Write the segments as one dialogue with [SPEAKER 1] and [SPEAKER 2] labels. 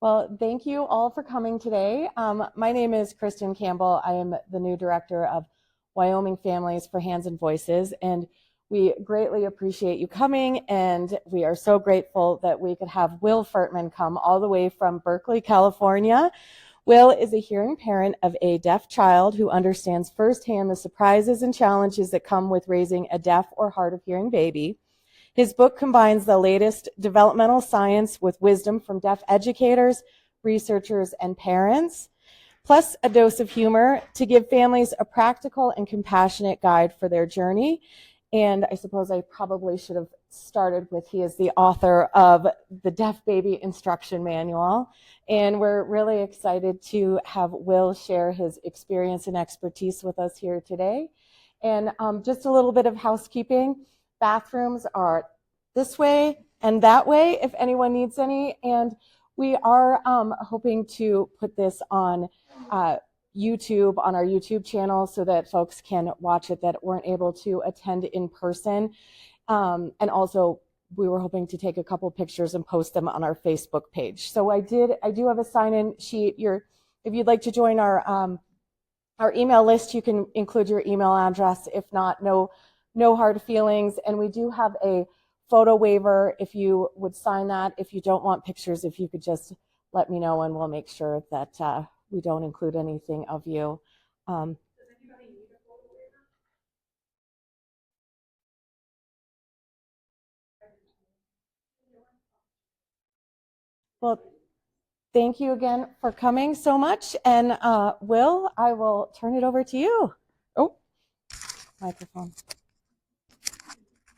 [SPEAKER 1] Well, thank you all for coming today. My name is Kristen Campbell. I am the new director of Wyoming Families for Hands and Voices, and we greatly appreciate you coming, and we are so grateful that we could have Will Fertman come all the way from Berkeley, California. Will is a hearing parent of a deaf child who understands firsthand the surprises and challenges that come with raising a deaf or hard of hearing baby. His book combines the latest developmental science with wisdom from deaf educators, researchers, and parents, plus a dose of humor to give families a practical and compassionate guide for their journey. And I suppose I probably should have started with he is the author of the Deaf Baby Instruction Manual. And we're really excited to have Will share his experience and expertise with us here today. And just a little bit of housekeeping. Bathrooms are this way and that way if anyone needs any. And we are hoping to put this on YouTube, on our YouTube channel, so that folks can watch it that weren't able to attend in person. And also, we were hoping to take a couple pictures and post them on our Facebook page. So I do have a sign-in sheet. If you'd like to join our email list, you can include your email address. If not, no hard feelings. And we do have a photo waiver if you would sign that. If you don't want pictures, if you could just let me know, and we'll make sure that we don't include anything of you. Does anybody need a photo waiver? Well, thank you again for coming so much. And Will, I will turn it over to you. Oh, microphone.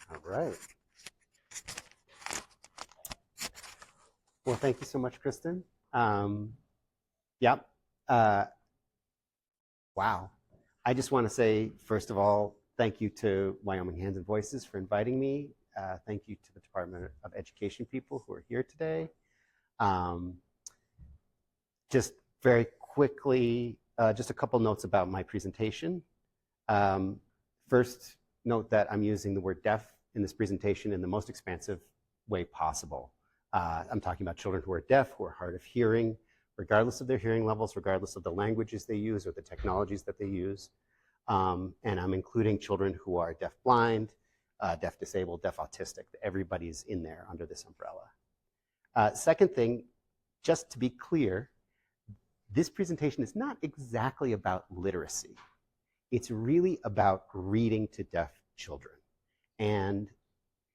[SPEAKER 2] All right. Well, thank you so much, Kristen. Yep. Wow. I just want to say, first of all, thank you to Wyoming Hands and Voices for inviting me. Thank you to the Department of Education people who are here today. Just very quickly, just a couple notes about my presentation. First, note that I'm using the word deaf in this presentation in the most expansive way possible. I'm talking about children who are deaf, who are hard of hearing, regardless of their hearing levels, regardless of the languages they use or the technologies that they use. And I'm including children who are deaf-blind, deaf-disabled, deaf-autistic. Everybody's in there under this umbrella. Second thing, just to be clear, this presentation is not exactly about literacy. It's really about reading to deaf children. And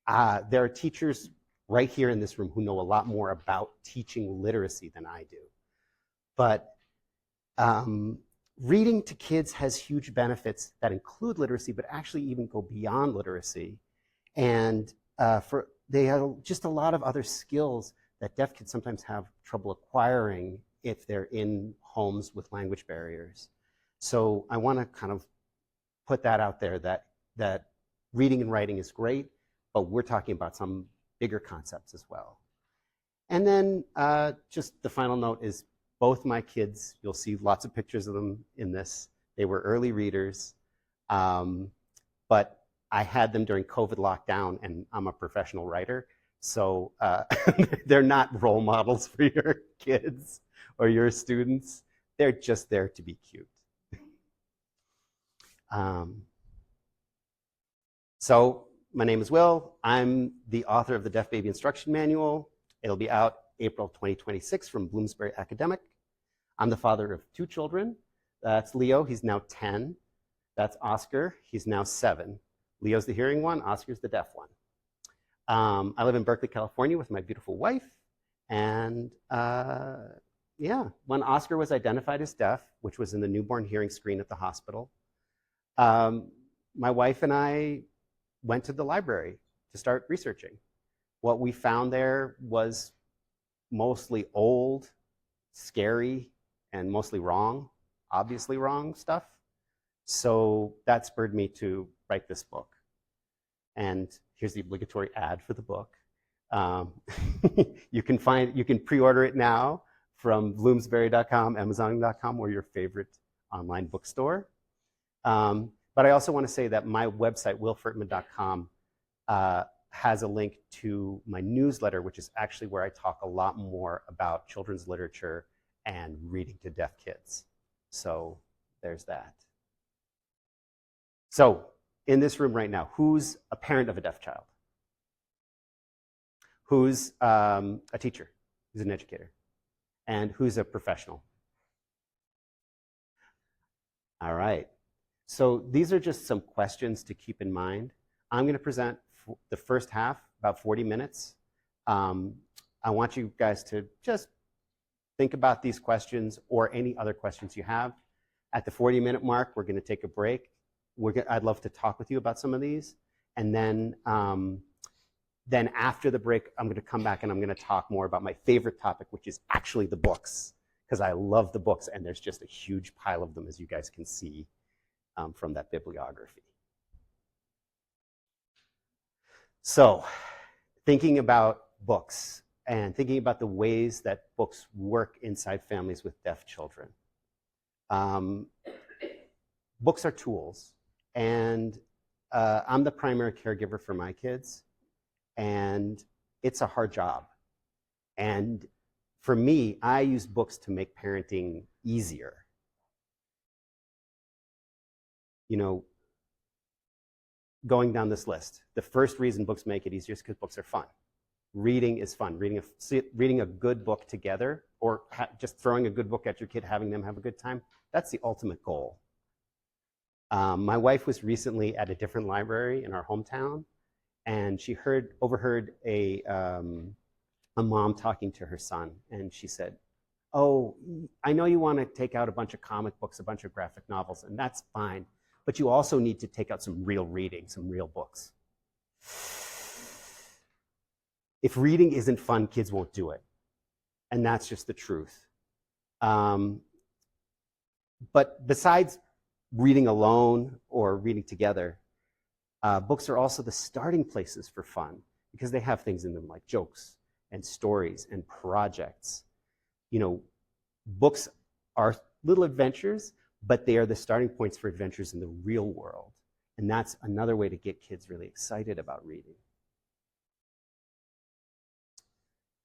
[SPEAKER 2] there are teachers right here in this room who know a lot more about teaching literacy than I do. But reading to kids has huge benefits that include literacy, but actually even go beyond literacy. And they have just a lot of other skills that deaf kids sometimes have trouble acquiring if they're in homes with language barriers. So I want to kind of put that out there, that reading and writing is great, but we're talking about some bigger concepts as well. And then just the final note is both my kids, you'll see lots of pictures of them in this. They were early readers, but I had them during COVID lockdown, and I'm a professional writer, so they're not role models for your kids or your students. They're just there to be cute. So my name is Will. I'm the author of the Deaf Baby Instruction Manual. It'll be out April 2026 from Bloomsbury Academic. I'm the father of 2 children. That's Leo, he's now 10. That's Oscar, he's now 7. Leo's the hearing one, Oscar's the deaf one. I live in Berkeley, California with my beautiful wife. And yeah, when Oscar was identified as deaf, which was in the newborn hearing screen at the hospital, my wife and I went to the library to start researching. What we found there was mostly old, scary, and mostly wrong, obviously wrong stuff. So that spurred me to write this book. And here's the obligatory ad for the book. You can pre-order it now from bloomsbury.com, amazon.com, or your favorite online bookstore. But I also want to say that my website, willfertman.com, has a link to my newsletter, which is actually where I talk a lot more about children's literature and reading to deaf kids. So there's that. So in this room right now, who's a parent of a deaf child? Who's a teacher? Who's an educator? And who's a professional? All right. So these are just some questions to keep in mind. I'm going to present the first half, about 40 minutes. I want you guys to just think about these questions or any other questions you have. At the 40-minute mark, we're going to take a break. I'd love to talk with you about some of these. And then after the break, I'm going to come back and I'm going to talk more about my favorite topic, which is actually the books, because I love the books, and there's just a huge pile of them, as you guys can see from that bibliography. So, thinking about books and thinking about the ways that books work inside families with deaf children. Books are tools, and I'm the primary caregiver for my kids, and it's a hard job. And for me, I use books to make parenting easier. You know, going down this list, the first reason books make it easier is because books are fun. Reading is fun. Reading a good book together, or just throwing a good book at your kid, having them have a good time, that's the ultimate goal. My wife was recently at a different library in our hometown, and she overheard a mom talking to her son, and she said, "Oh, I know you want to take out a bunch of comic books, a bunch of graphic novels, and that's fine, but you also need to take out some real reading, some real books." If reading isn't fun, kids won't do it. And that's just the truth. But besides reading alone or reading together, books are also the starting places for fun, because they have things in them like jokes and stories and projects. You know, books are little adventures, but they are the starting points for adventures in the real world. And that's another way to get kids really excited about reading.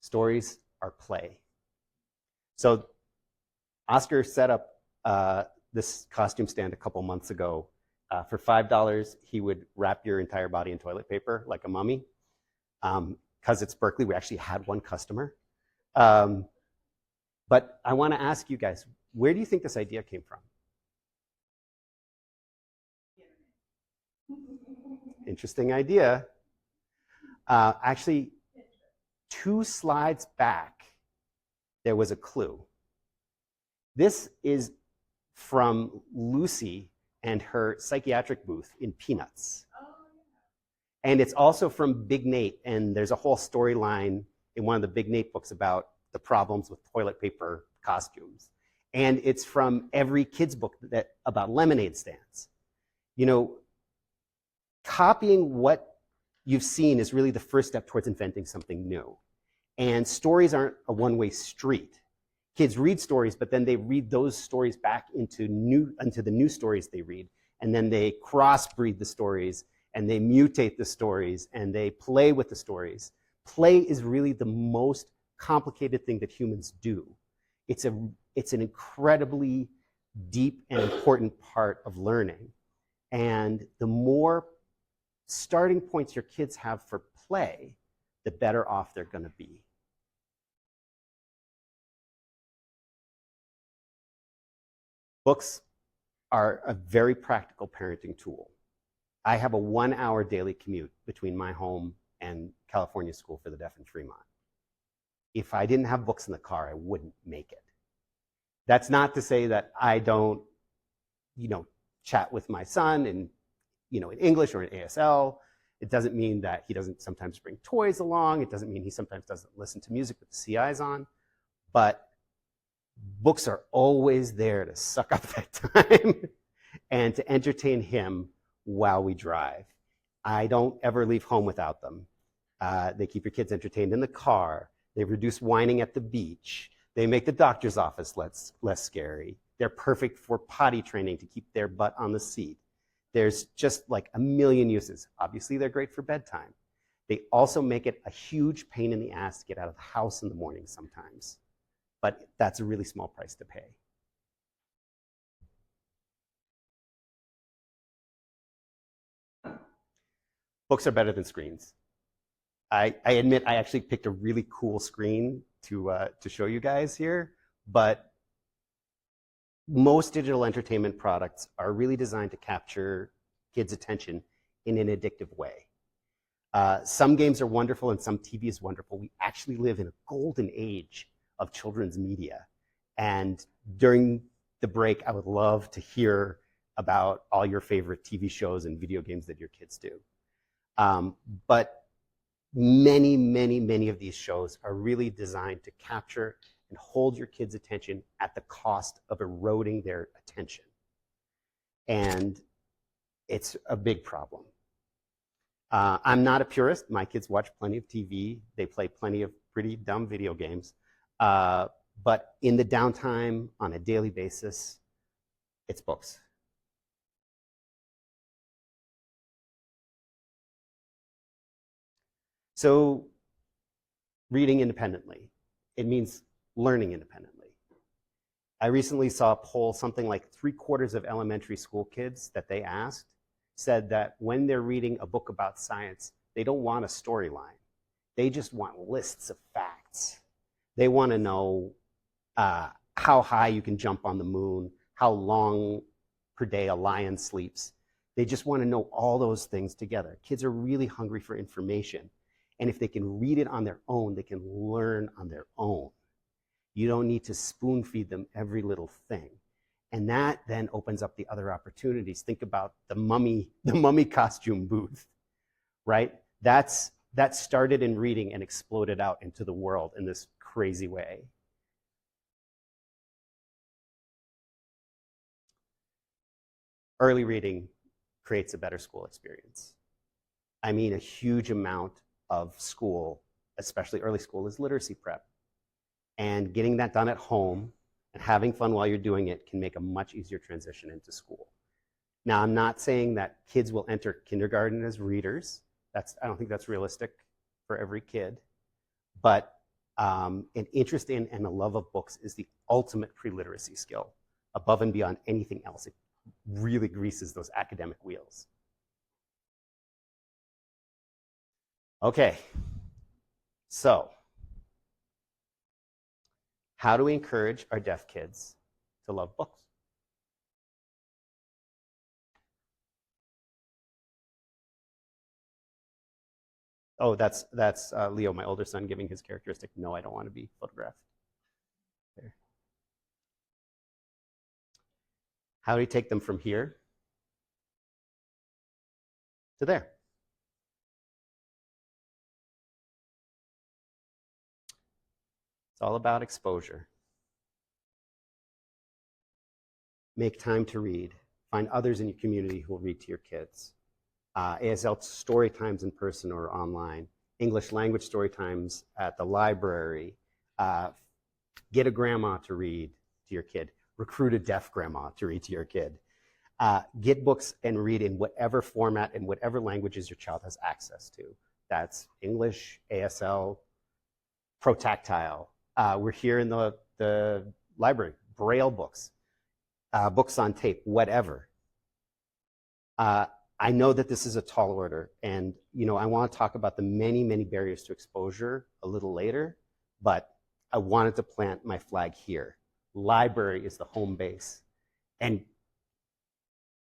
[SPEAKER 2] Stories are play. So Oscar set up this costume stand a couple months ago. For $5, he would wrap your entire body in toilet paper like a mummy. Because it's Berkeley, we actually had one customer. But I want to ask you guys, where do you think this idea came from? Interesting idea. Actually, 2 slides back, there was a clue. This is from Lucy and her psychiatric booth in Peanuts. And it's also from Big Nate, and there's a whole storyline in one of the Big Nate books about the problems with toilet paper costumes. And it's from every kid's book about lemonade stands. You know, copying what you've seen is really the first step towards inventing something new. And stories aren't a one-way street. Kids read stories, but then they read those stories back into the new stories they read. And then they crossbreed the stories, and they mutate the stories, and they play with the stories. Play is really the most complicated thing that humans do. It's an incredibly deep and important part of learning. And the more starting points your kids have for play, the better off they're going to be. Books are a very practical parenting tool. I have a 1-hour daily commute between my home and California School for the Deaf in Fremont. If I didn't have books in the car, I wouldn't make it. That's not to say that I don't, chat with my son in English or in ASL. It doesn't mean that he doesn't sometimes bring toys along. It doesn't mean he sometimes doesn't listen to music with the CIs on. But books are always there to suck up that time and to entertain him while we drive. I don't ever leave home without them. They keep your kids entertained in the car. They reduce whining at the beach. They make the doctor's office less scary. They're perfect for potty training to keep their butt on the seat. There's just like a million uses. Obviously, they're great for bedtime. They also make it a huge pain in the ass to get out of the house in the morning sometimes, but that's a really small price to pay. Books are better than screens. I admit I actually picked a really cool screen to show you guys here, but most digital entertainment products are really designed to capture kids' attention in an addictive way. Some games are wonderful and some TV is wonderful. We actually live in a golden age of children's media. And during the break, I would love to hear about all your favorite TV shows and video games that your kids do. But many of these shows are really designed to capture and hold your kids' attention at the cost of eroding their attention. And it's a big problem. I'm not a purist. My kids watch plenty of TV. They play plenty of pretty dumb video games. But in the downtime, on a daily basis, it's books. So reading independently, it means learning independently. I recently saw a poll, something like 3/4 of elementary school kids that they asked said that when they're reading a book about science, they don't want a storyline. They just want lists of facts. They want to know how high you can jump on the moon, how long per day a lion sleeps. They just want to know all those things together. Kids are really hungry for information. And if they can read it on their own, they can learn on their own. You don't need to spoon feed them every little thing. And that then opens up the other opportunities. Think about the mummy costume booth, right? That started in reading and exploded out into the world in this crazy way. Early reading creates a better school experience. I mean, a huge amount of school, especially early school, is literacy prep. And getting that done at home and having fun while you're doing it can make a much easier transition into school. Now, I'm not saying that kids will enter kindergarten as readers. I don't think that's realistic for every kid. But an interest in and a love of books is the ultimate pre-literacy skill, above and beyond anything else. It really greases those academic wheels. Okay, so how do we encourage our deaf kids to love books? Oh, that's Leo, my older son, giving his characteristic, no, I don't want to be photographed. There. How do we take them from here to there? It's all about exposure. Make time to read. Find others in your community who will read to your kids. ASL story times in person or online. English language story times at the library. Get a grandma to read to your kid. Recruit a deaf grandma to read to your kid. Get books and read in whatever format and whatever languages your child has access to. That's English, ASL, Protactile. We're here in the library, Braille books, books on tape, whatever. I know that this is a tall order, and I want to talk about the many barriers to exposure a little later, but I wanted to plant my flag here. Library is the home base. And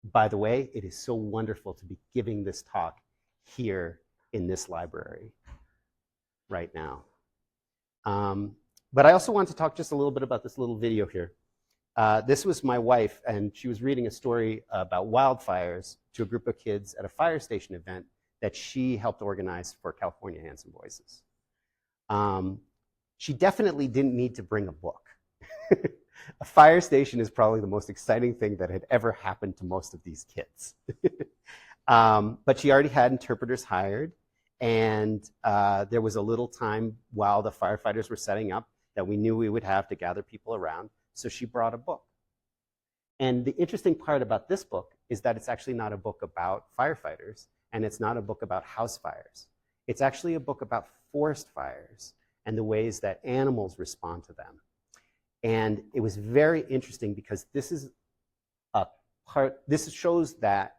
[SPEAKER 2] by the way, it is so wonderful to be giving this talk here in this library right now. But I also want to talk just a little bit about this little video here. This was my wife, and she was reading a story about wildfires to a group of kids at a fire station event that she helped organize for California Hands and Voices. She definitely didn't need to bring a book. A fire station is probably the most exciting thing that had ever happened to most of these kids. But she already had interpreters hired, and there was a little time while the firefighters were setting up that we knew we would have to gather people around, so she brought a book. And the interesting part about this book is that it's actually not a book about firefighters, and it's not a book about house fires. It's actually a book about forest fires and the ways that animals respond to them. And it was very interesting because this shows that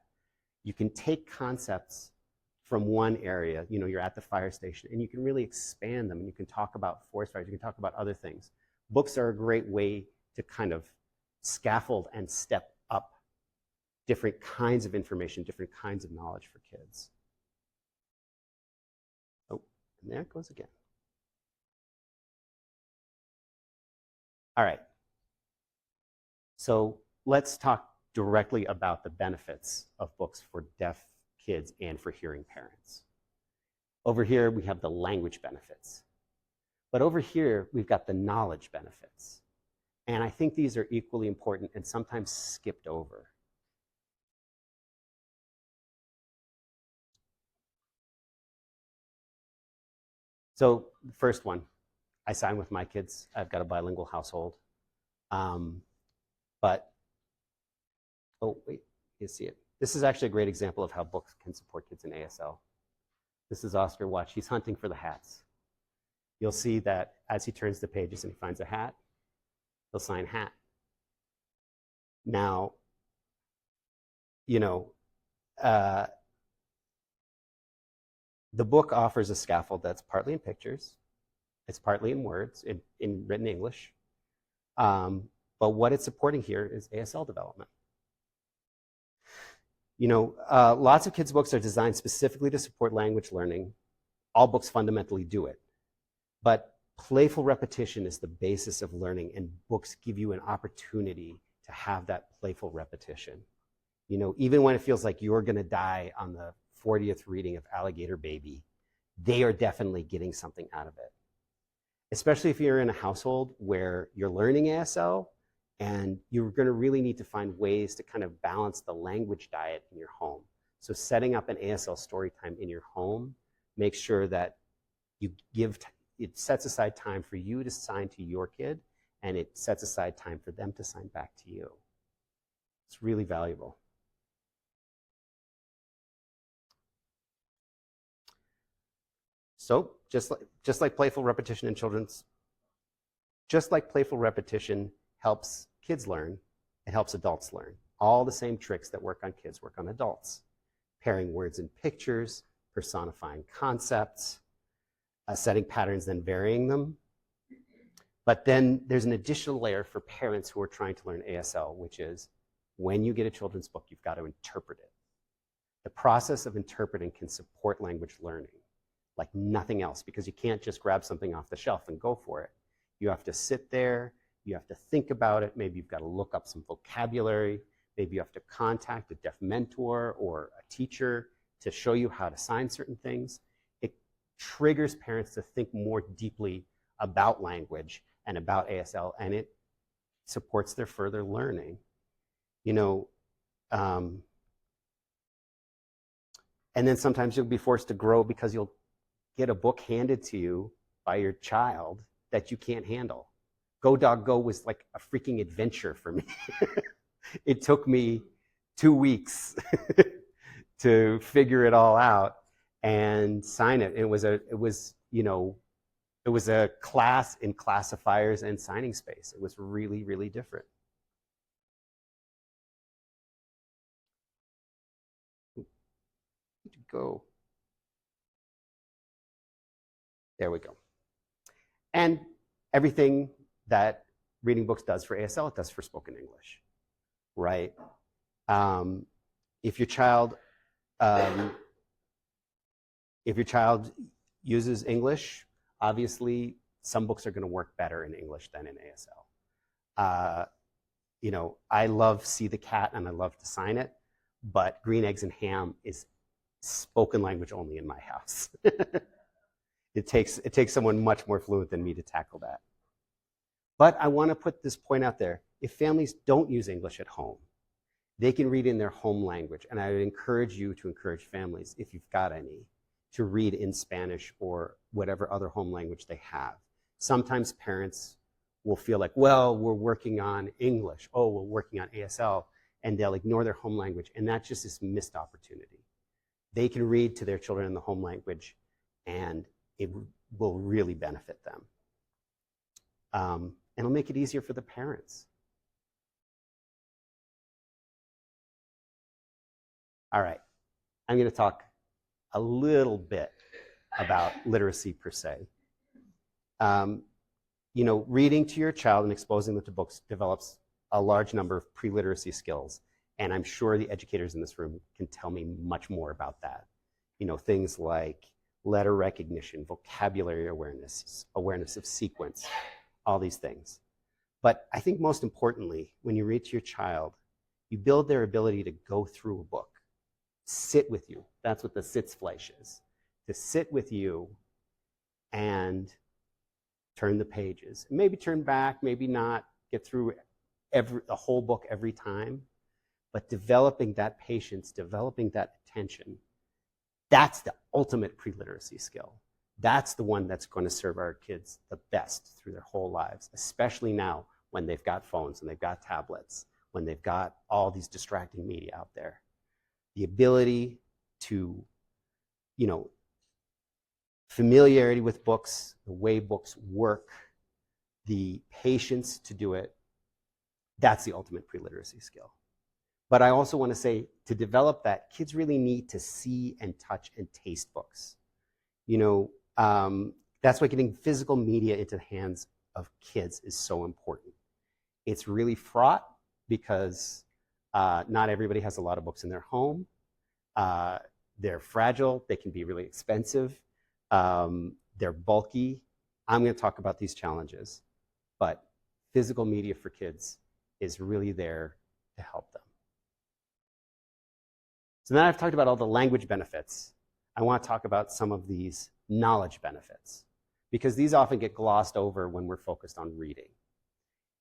[SPEAKER 2] you can take concepts from one area, you're at the fire station, and you can really expand them, and you can talk about forest fires, you can talk about other things. Books are a great way to kind of scaffold and step up different kinds of information, different kinds of knowledge for kids. Oh, and there it goes again. All right. So let's talk directly about the benefits of books for deaf kids and for hearing parents. Over here, we have the language benefits. But over here, we've got the knowledge benefits. And I think these are equally important and sometimes skipped over. So the first one, I sign with my kids. I've got a bilingual household. But, oh, wait, you see it. This is actually a great example of how books can support kids in ASL. This is Oscar. Watch, he's hunting for the hats. You'll see that as he turns the pages and he finds a hat, he'll sign hat. Now, the book offers a scaffold that's partly in pictures, it's partly in words, in written English. But what it's supporting here is ASL development. Lots of kids' books are designed specifically to support language learning. All books fundamentally do it. But playful repetition is the basis of learning, and books give you an opportunity to have that playful repetition. Even when it feels like you're going to die on the 40th reading of Alligator Baby, they are definitely getting something out of it. Especially if you're in a household where you're learning ASL, and you're going to really need to find ways to kind of balance the language diet in your home. So setting up an ASL story time in your home makes sure that it sets aside time for you to sign to your kid, and it sets aside time for them to sign back to you. It's really valuable. So just like playful repetition in children's, just like playful repetition helps kids learn, it helps adults learn. All the same tricks that work on kids work on adults. Pairing words and pictures, personifying concepts, setting patterns, then varying them. But then there's an additional layer for parents who are trying to learn ASL, which is when you get a children's book, you've got to interpret it. The process of interpreting can support language learning like nothing else, because you can't just grab something off the shelf and go for it. You have to sit there, you have to think about it, maybe you've got to look up some vocabulary, maybe you have to contact a deaf mentor or a teacher to show you how to sign certain things. It triggers parents to think more deeply about language and about ASL, and it supports their further learning. And then sometimes you'll be forced to grow because you'll get a book handed to you by your child that you can't handle. Go Dog Go was like a freaking adventure for me. It took me 2 weeks to figure it all out and sign it. It was a class in classifiers and signing space. It was really, really different. Go. There we go. And everything that reading books does for ASL, it does for spoken English, right? If your child uses English, obviously some books are going to work better in English than in ASL. I love See the Cat and I love to sign it, but Green Eggs and Ham is spoken language only in my house. It takes someone much more fluent than me to tackle that. But I want to put this point out there. If families don't use English at home, they can read in their home language. And I would encourage you to encourage families, if you've got any, to read in Spanish or whatever other home language they have. Sometimes parents will feel like, well, we're working on English. Oh, we're working on ASL. And they'll ignore their home language. And that's just this missed opportunity. They can read to their children in the home language and it will really benefit them. And it'll make it easier for the parents. All right, I'm going to talk a little bit about literacy per se. Reading to your child and exposing them to books develops a large number of pre-literacy skills, and I'm sure the educators in this room can tell me much more about that. Things like letter recognition, vocabulary awareness, awareness of sequence, all these things. But I think most importantly, when you read to your child, you build their ability to go through a book, sit with you. That's what the Sitzfleisch is, to sit with you and turn the pages. Maybe turn back, maybe not get through the whole book every time, but developing that patience, developing that attention, that's the ultimate pre-literacy skill. That's the one that's going to serve our kids the best through their whole lives, especially now when they've got phones and they've got tablets, when they've got all these distracting media out there. The ability to, familiarity with books, the way books work, the patience to do it, that's the ultimate pre-literacy skill. But I also want to say, to develop that, kids really need to see and touch and taste books. That's why getting physical media into the hands of kids is so important. It's really fraught because not everybody has a lot of books in their home. They're fragile. They can be really expensive. They're bulky. I'm going to talk about these challenges, but physical media for kids is really there to help them. So now I've talked about all the language benefits. I want to talk about some of these knowledge benefits, because these often get glossed over when we're focused on reading.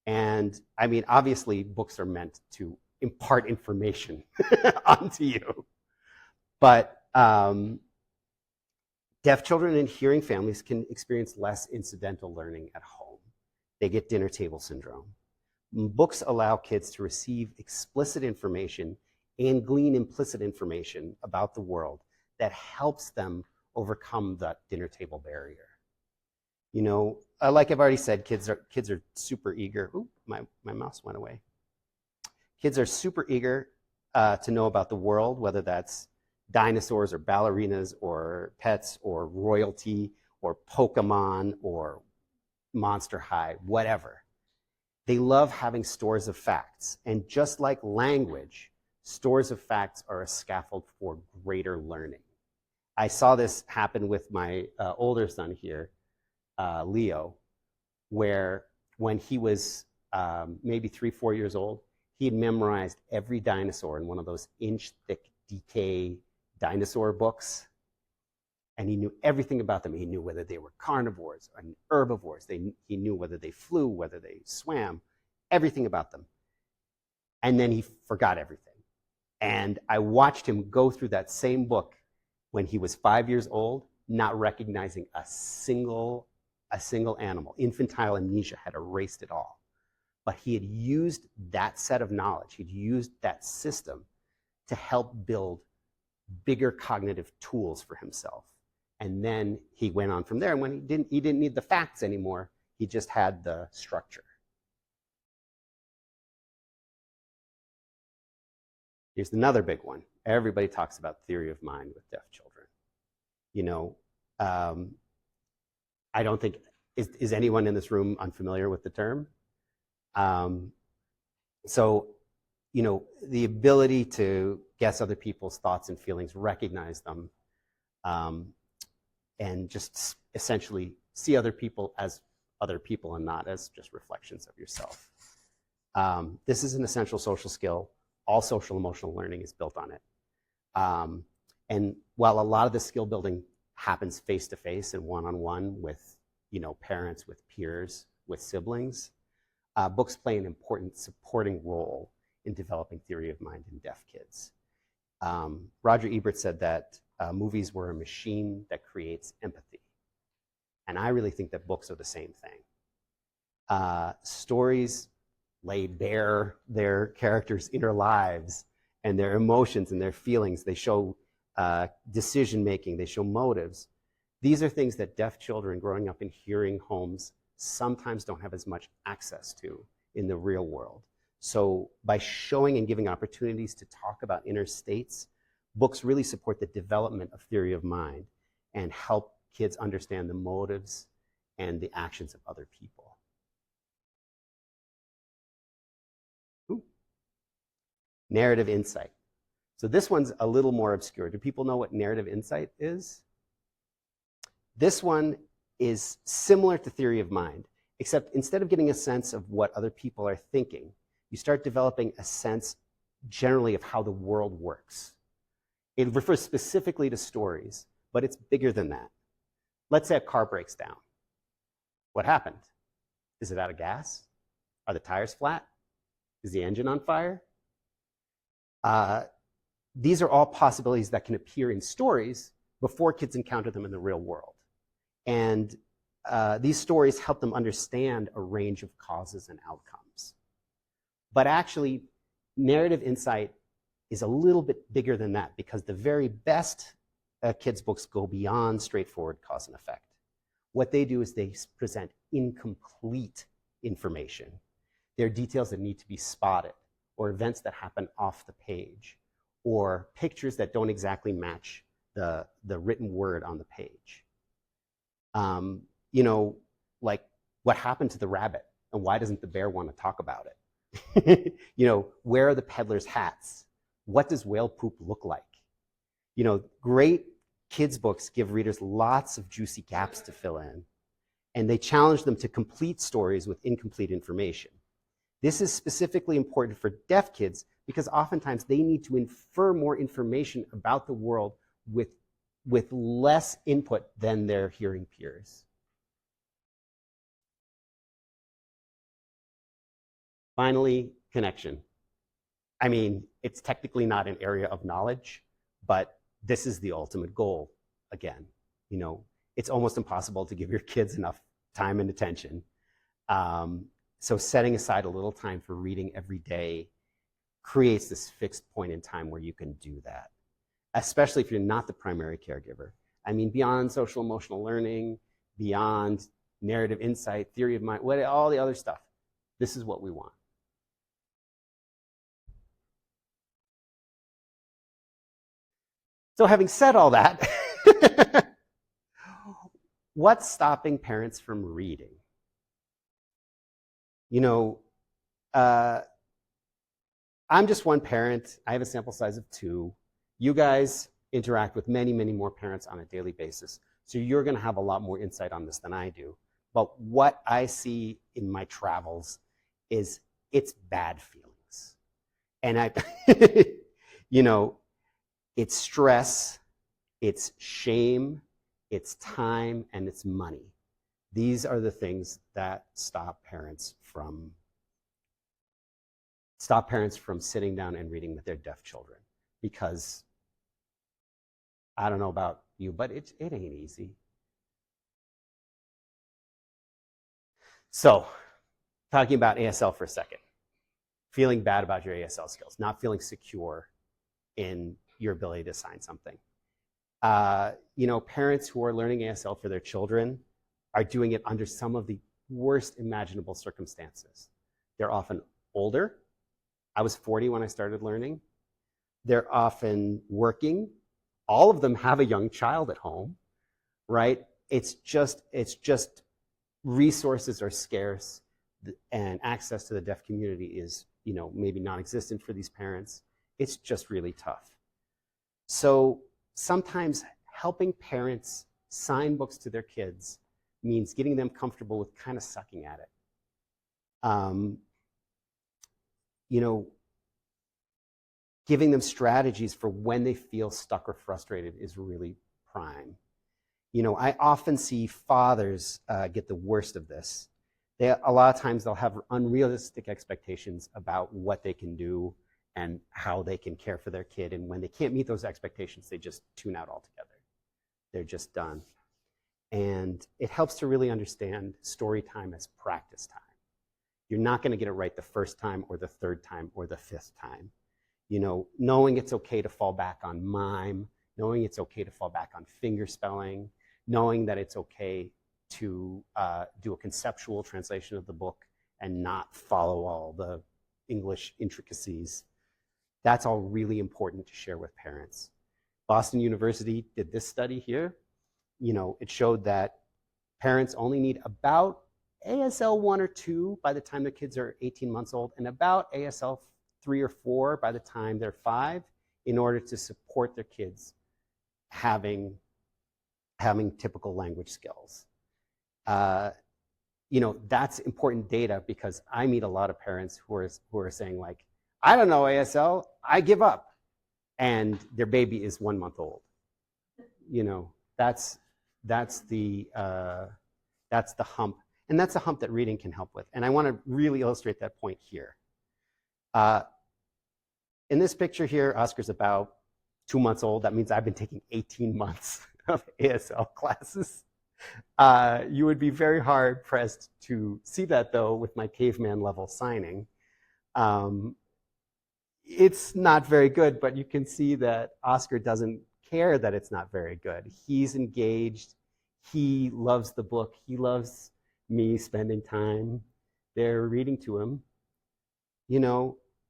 [SPEAKER 2] And I mean, obviously, books are meant to impart information onto you. But deaf children and hearing families can experience less incidental learning at home. They get dinner table syndrome. Books allow kids to receive explicit information and glean implicit information about the world that helps them overcome that dinner table barrier. Like I've already said, kids are super eager. Ooh, my mouse went away. Kids are super eager to know about the world, whether that's dinosaurs or ballerinas or pets or royalty or Pokemon or Monster High, whatever. They love having stores of facts. And just like language, stores of facts are a scaffold for greater learning. I saw this happen with my older son here, Leo, where when he was maybe 3-4 years old, he had memorized every dinosaur in one of those inch-thick DK dinosaur books, and he knew everything about them. He knew whether they were carnivores or herbivores. He knew whether they flew, whether they swam, everything about them. And then he forgot everything. And I watched him go through that same book when he was 5 years old, not recognizing a single animal. Infantile amnesia had erased it all. But he had used that set of knowledge, he'd used that system to help build bigger cognitive tools for himself. And then he went on from there, and when he didn't need the facts anymore, he just had the structure. Here's another big one. Everybody talks about theory of mind with deaf children. I don't think, is anyone in this room unfamiliar with the term? The ability to guess other people's thoughts and feelings, recognize them, and just essentially see other people as other people and not as just reflections of yourself. This is an essential social skill. All social emotional learning is built on it. And while a lot of the skill building happens face-to-face and one-on-one with parents, with peers, with siblings, books play an important supporting role in developing theory of mind in deaf kids. Roger Ebert said that movies were a machine that creates empathy. And I really think that books are the same thing. Stories lay bare their characters' inner lives and their emotions and their feelings. They show decision-making. They show motives. These are things that deaf children growing up in hearing homes sometimes don't have as much access to in the real world. So by showing and giving opportunities to talk about inner states, books really support the development of theory of mind and help kids understand the motives and the actions of other people. Ooh. Narrative insight. So this one's a little more obscure. Do people know what narrative insight is? This one is similar to theory of mind, except instead of getting a sense of what other people are thinking, you start developing a sense generally of how the world works. It refers specifically to stories, but it's bigger than that. Let's say a car breaks down. What happened? Is it out of gas? Are the tires flat? Is the engine on fire? These are all possibilities that can appear in stories before kids encounter them in the real world. And these stories help them understand a range of causes and outcomes. But actually, narrative insight is a little bit bigger than that, because the very best kids' books go beyond straightforward cause and effect. What they do is they present incomplete information. There are details that need to be spotted, or events that happen off the page, or pictures that don't exactly match the written word on the page. You know, like what happened to the rabbit, and why doesn't the bear want to talk about it? You know, where are the peddler's hats? What does whale poop look like? You know, great kids' books give readers lots of juicy gaps to fill in, and they challenge them to complete stories with incomplete information. This is specifically important for deaf kids because oftentimes they need to infer more information about the world with less input than their hearing peers. Finally, connection. I mean, it's technically not an area of knowledge, but this is the ultimate goal. Again, you know, it's almost impossible to give your kids enough time and attention. So setting aside a little time for reading every day creates this fixed point in time where you can do that, especially if you're not the primary caregiver. I mean, beyond social emotional learning, beyond narrative insight, theory of mind, all the other stuff, this is what we want. So having said all that, what's stopping parents from reading? You know, I'm just one parent. I have a sample size of 2. You guys interact with many, many more parents on a daily basis. So you're going to have a lot more insight on this than I do. But what I see in my travels is it's bad feelings. And you know, it's stress, it's shame, it's time, and it's money. These are the things that stop parents from sitting down and reading with their deaf children. Because I don't know about you, but it ain't easy. So, talking about ASL for a second. Feeling bad about your ASL skills, not feeling secure in your ability to sign something. You know, parents who are learning ASL for their children are doing it under some of the worst imaginable circumstances. They're often older. I was 40 when I started learning. They're often working. All of them have a young child at home, right? It's just resources are scarce, and access to the deaf community is, you know, maybe non-existent for these parents. It's just really tough. So sometimes helping parents sign books to their kids means getting them comfortable with kind of sucking at it. You know, giving them strategies for when they feel stuck or frustrated is really prime. You know, I often see fathers get the worst of this. A lot of times they'll have unrealistic expectations about what they can do and how they can care for their kid. And when they can't meet those expectations, they just tune out altogether. They're just done. And it helps to really understand story time as practice time. You're not going to get it right the first time or the third time or the 5th time. You know, knowing it's okay to fall back on mime, knowing it's okay to fall back on finger spelling, knowing that it's okay to do a conceptual translation of the book and not follow all the English intricacies. That's all really important to share with parents. Boston University did this study here. It showed that parents only need about ASL 1 or 2 by the time their kids are 18 months old, and about ASL 3 or 4 by the time they're 5, in order to support their kids having typical language skills. That's important data, because I meet a lot of parents who are saying, like, I don't know ASL, I give up, and their baby is 1 month old. That's the hump, and that's a hump that reading can help with. And I want to really illustrate that point here. In this picture here, Oscar's about 2 months old. That means I've been taking 18 months of ASL classes. You would be very hard pressed to see that, though, with my caveman level signing. It's not very good, but you can see that Oscar doesn't care that it's not very good. He's engaged. He loves the book. He loves me spending time there reading to him.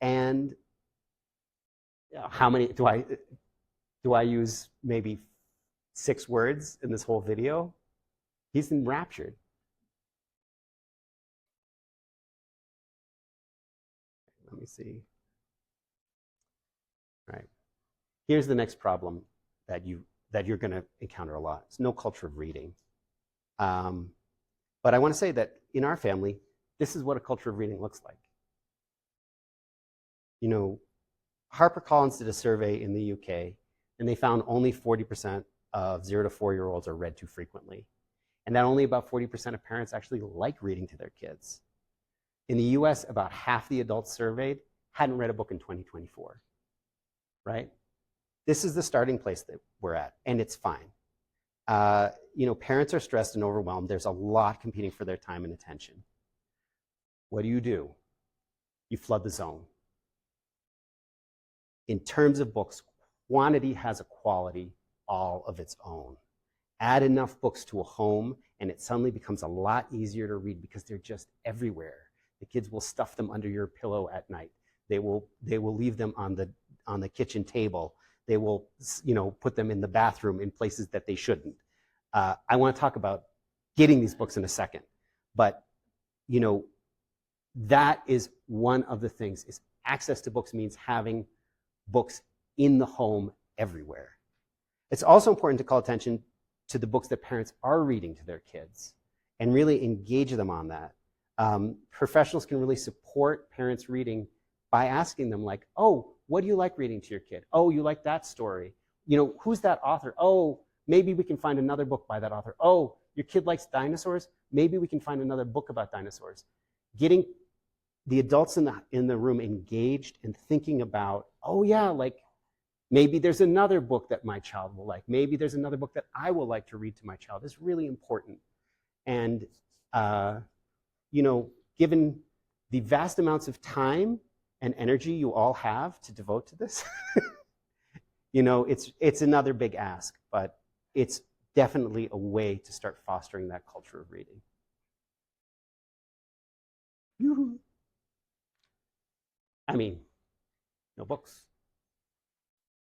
[SPEAKER 2] And how many do I use? Maybe 6 words in this whole video. He's enraptured. Let me see. All right. Here's the next problem that you're going to encounter a lot. It's no culture of reading. But I want to say that in our family, this is what a culture of reading looks like. HarperCollins did a survey in the UK, and they found only 40% of 0 to 4-year-olds are read too frequently. And that only about 40% of parents actually like reading to their kids. In the US, about half the adults surveyed hadn't read a book in 2024, right? This is the starting place that we're at, and it's fine. Parents are stressed and overwhelmed. There's a lot competing for their time and attention. What do? You flood the zone. In terms of books, quantity has a quality all of its own. Add enough books to a home, and it suddenly becomes a lot easier to read, because they're just everywhere. The kids will stuff them under your pillow at night. They will leave them on the kitchen table. They will, put them in the bathroom in places that they shouldn't. I want to talk about getting these books in a second, but that is one of the things. Is access to books means having books in the home everywhere. It's also important to call attention to the books that parents are reading to their kids and really engage them on that. Professionals can really support parents reading by asking them, like, oh, what do you like reading to your kid? Oh, you like that story. Who's that author? Oh, maybe we can find another book by that author. Oh, your kid likes dinosaurs? Maybe we can find another book about dinosaurs. Getting the adults in the room engaged and thinking about, oh yeah, like, maybe there's another book that my child will like. Maybe there's another book that I will like to read to my child. It's really important. And, given the vast amounts of time and energy you all have to devote to this, it's another big ask, but it's definitely a way to start fostering that culture of reading. Yoo-hoo. I mean, no books.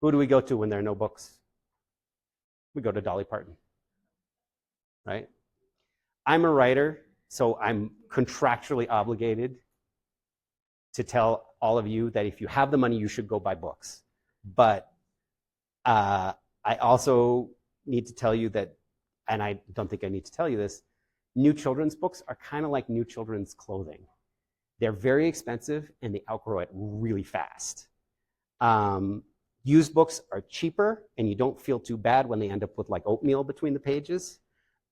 [SPEAKER 2] Who do we go to when there are no books? We go to Dolly Parton, right? I'm a writer, so I'm contractually obligated to tell all of you that if you have the money, you should go buy books. But I also need to tell you that, and I don't think I need to tell you this, new children's books are kind of like new children's clothing. They're very expensive, and they outgrow it really fast. Used books are cheaper, and you don't feel too bad when they end up with like oatmeal between the pages.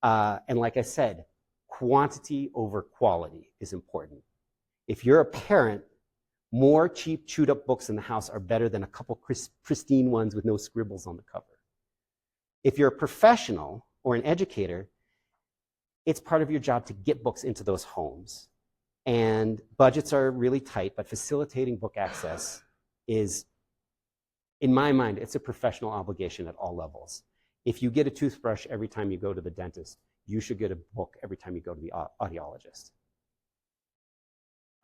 [SPEAKER 2] And like I said, quantity over quality is important. If you're a parent, more cheap, chewed up books in the house are better than a couple pristine ones with no scribbles on the cover. If you're a professional or an educator, it's part of your job to get books into those homes. And budgets are really tight, but facilitating book access is, in my mind, it's a professional obligation at all levels. If you get a toothbrush every time you go to the dentist, you should get a book every time you go to the audiologist.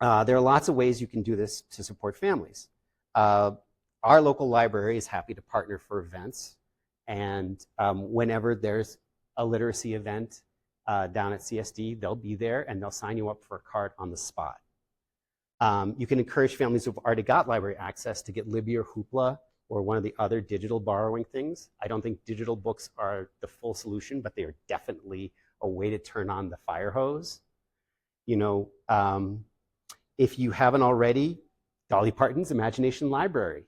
[SPEAKER 2] There are lots of ways you can do this to support families. Our local library is happy to partner for events, and whenever there's a literacy event down at CSD, they'll be there and they'll sign you up for a card on the spot. You can encourage families who've already got library access to get Libby or Hoopla or one of the other digital borrowing things. I don't think digital books are the full solution, but they are definitely a way to turn on the fire hose. You know, if you haven't already, Dolly Parton's Imagination Library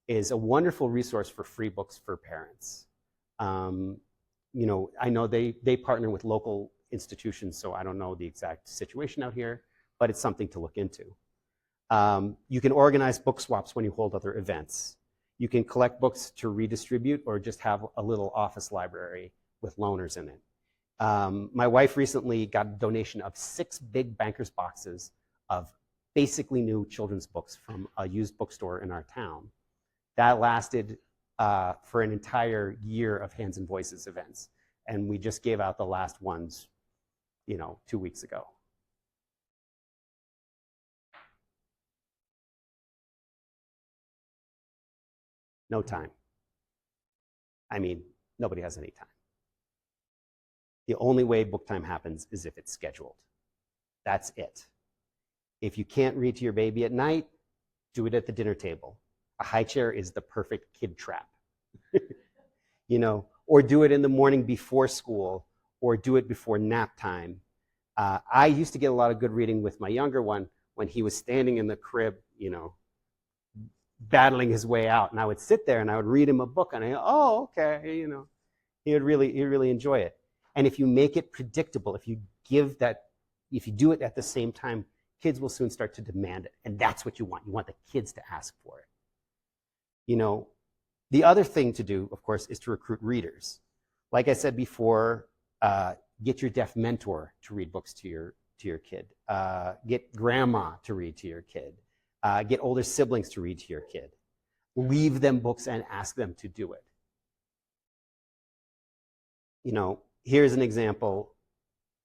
[SPEAKER 2] is a wonderful resource for free books for parents. You know, I know they partner with local institutions, so I don't know the exact situation out here, but it's something to look into. You can organize book swaps when you hold other events. You can collect books to redistribute or just have a little office library with loaners in it. My wife recently got a donation of 6 big Bankers boxes of basically new children's books from a used bookstore in our town. That lasted for an entire year of Hands and Voices events. And we just gave out the last ones, you know, 2 weeks ago. No time. I mean, nobody has any time. The only way book time happens is if it's scheduled. That's it. If you can't read to your baby at night, do it at the dinner table. A high chair is the perfect kid trap. You know, or do it in the morning before school, or do it before nap time. I used to get a lot of good reading with my younger one when he was standing in the crib, you know, battling his way out. And I would sit there and I would read him a book and I go, oh, okay, you know, he'd really enjoy it. And if you make it predictable, if you do it at the same time, kids will soon start to demand it. And that's what you want. You want the kids to ask for it. You know, the other thing to do, of course, is to recruit readers. Like I said before, get your deaf mentor to read books to your kid. Get grandma to read to your kid. Get older siblings to read to your kid. Leave them books and ask them to do it. You know, here's an example,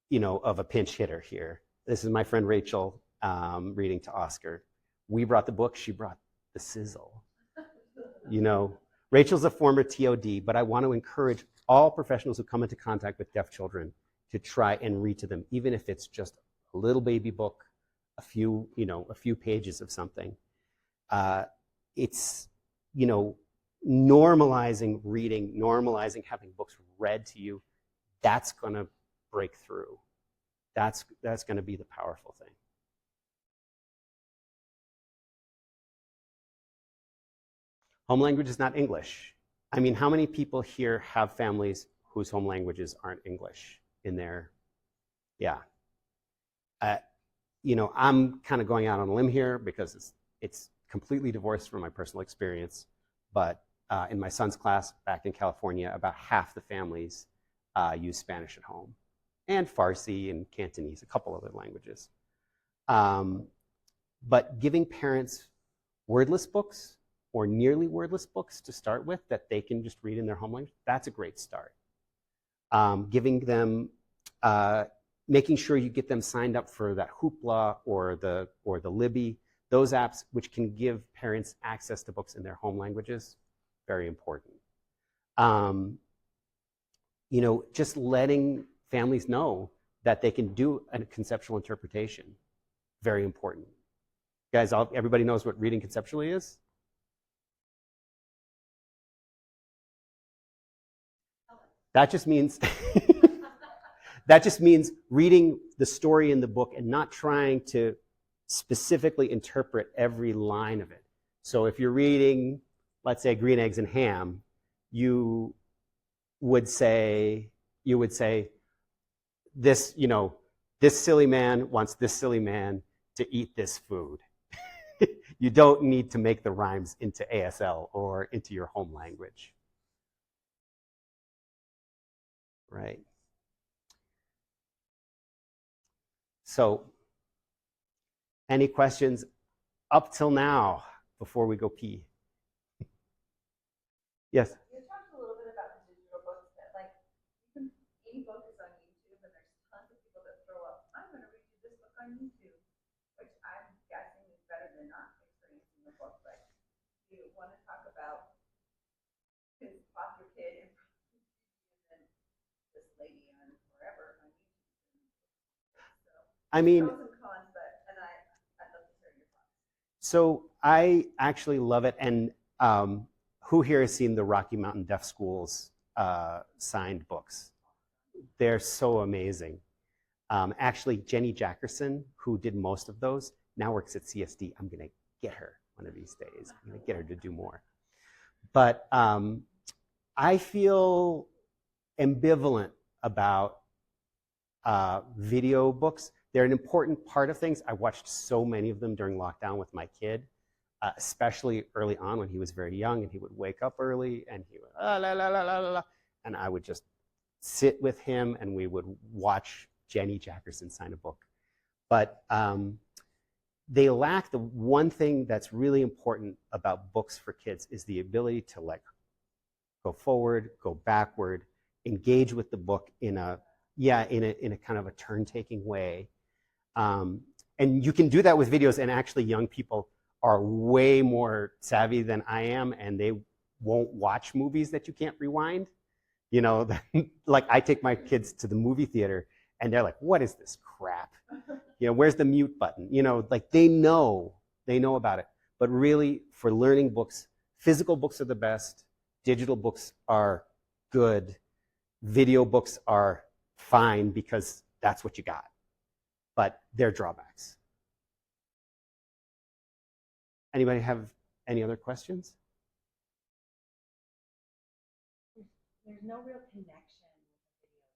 [SPEAKER 2] you know, of a pinch hitter here. This is my friend Rachel reading to Oscar. We brought the book, she brought the sizzle. You know, Rachel's a former TOD, but I want to encourage all professionals who come into contact with deaf children to try and read to them, even if it's just a little baby book, a few pages of something. It's, you know, normalizing reading, normalizing having books read to you. That's going to break through. That's going to be the powerful thing. Home language is not English. I mean, how many people here have families whose home languages aren't English in their, yeah. You know, I'm kind of going out on a limb here because it's completely divorced from my personal experience, but in my son's class back in California, about half the families use Spanish at home, and Farsi and Cantonese, a couple other languages. But giving parents wordless books or nearly wordless books to start with that they can just read in their home language, that's a great start. Giving them, making sure you get them signed up for that Hoopla or the Libby, those apps which can give parents access to books in their home languages, very important. You know, just letting families know that they can do a conceptual interpretation, very important. Guys, everybody knows what reading conceptually is? That just means that just means reading the story in the book and not trying to specifically interpret every line of it. So if you're reading, let's say, Green Eggs and Ham, you would say this, you know, this silly man wants this silly man to eat this food. You don't need to make the rhymes into ASL or into your home language. Right. So, any questions up till now before we go pee? Yes?
[SPEAKER 1] You talked a little bit about the digital books
[SPEAKER 3] on YouTube, which I'm guessing is better than not experiencing the book, but you want to talk about his foster kid and then this lady on wherever on YouTube. So
[SPEAKER 2] I mean,
[SPEAKER 3] pros and cons, but I'd love to hear your thoughts.
[SPEAKER 2] so I actually love it. And who here has seen the Rocky Mountain Deaf Schools signed books? They're so amazing. Actually, Jenny Jackerson, who did most of those, now works at CSD. I'm going to get her one of these days. I'm going to get her to do more. But I feel ambivalent about video books. They're an important part of things. I watched so many of them during lockdown with my kid, especially early on when he was very young and he would wake up early and he would la la la la la la, and I would just sit with him and we would watch Jenny Jackerson sign a book. But they lack the one thing that's really important about books for kids is the ability to like go forward, go backward, engage with the book in a kind of a turn-taking way. And you can do that with videos, and actually young people are way more savvy than I am, and they won't watch movies that you can't rewind. You know, like I take my kids to the movie theater and they're like, what is this crap? You know, where's the mute button? You know, like they know about it. But really, for learning books, physical books are the best. Digital books are good. Video books are fine because that's what you got. But they're drawbacks. Anybody have any other questions?
[SPEAKER 1] There's no real connection with the video.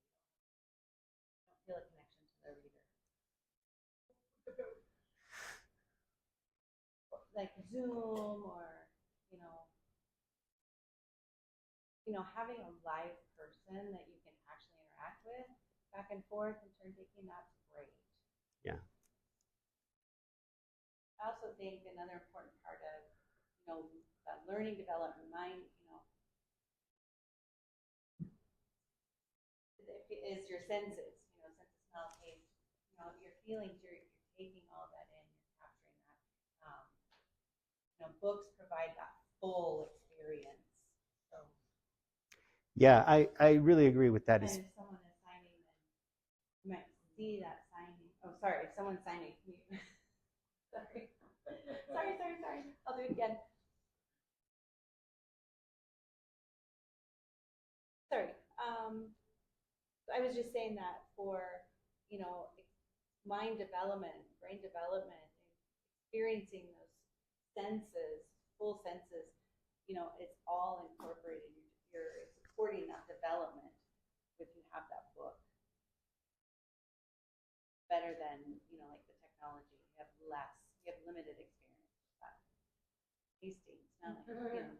[SPEAKER 1] You don't feel a connection to the reader. Like Zoom or, having a live person that you can actually interact with back and forth and turn taking, that's great.
[SPEAKER 2] Yeah.
[SPEAKER 1] I also think another important part of, learning development, is your senses, sense of smell, taste, your feelings, you're taking all that in, you're capturing that. Books provide that full experience. So,
[SPEAKER 2] yeah, I really agree with that.
[SPEAKER 1] And if someone is signing, then you might see that signing. Oh, sorry, if someone's signing. sorry. I'll do it again. Sorry. I was just saying that for, mind development, brain development, experiencing those senses, full senses, it's all incorporated. You're supporting that development if you have that book. Better than, like the technology. You have limited experience with that. Tasting, smelling,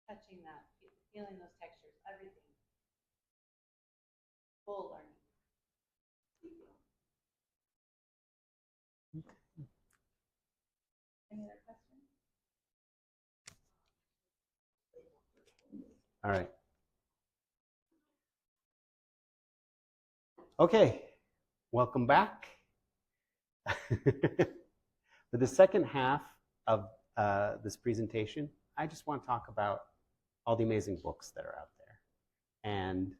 [SPEAKER 1] touching that, feeling those textures, everything. Full learning. Any other questions?
[SPEAKER 2] All right. Okay, welcome back. For the second half of this presentation, I just want to talk about all the amazing books that are out there and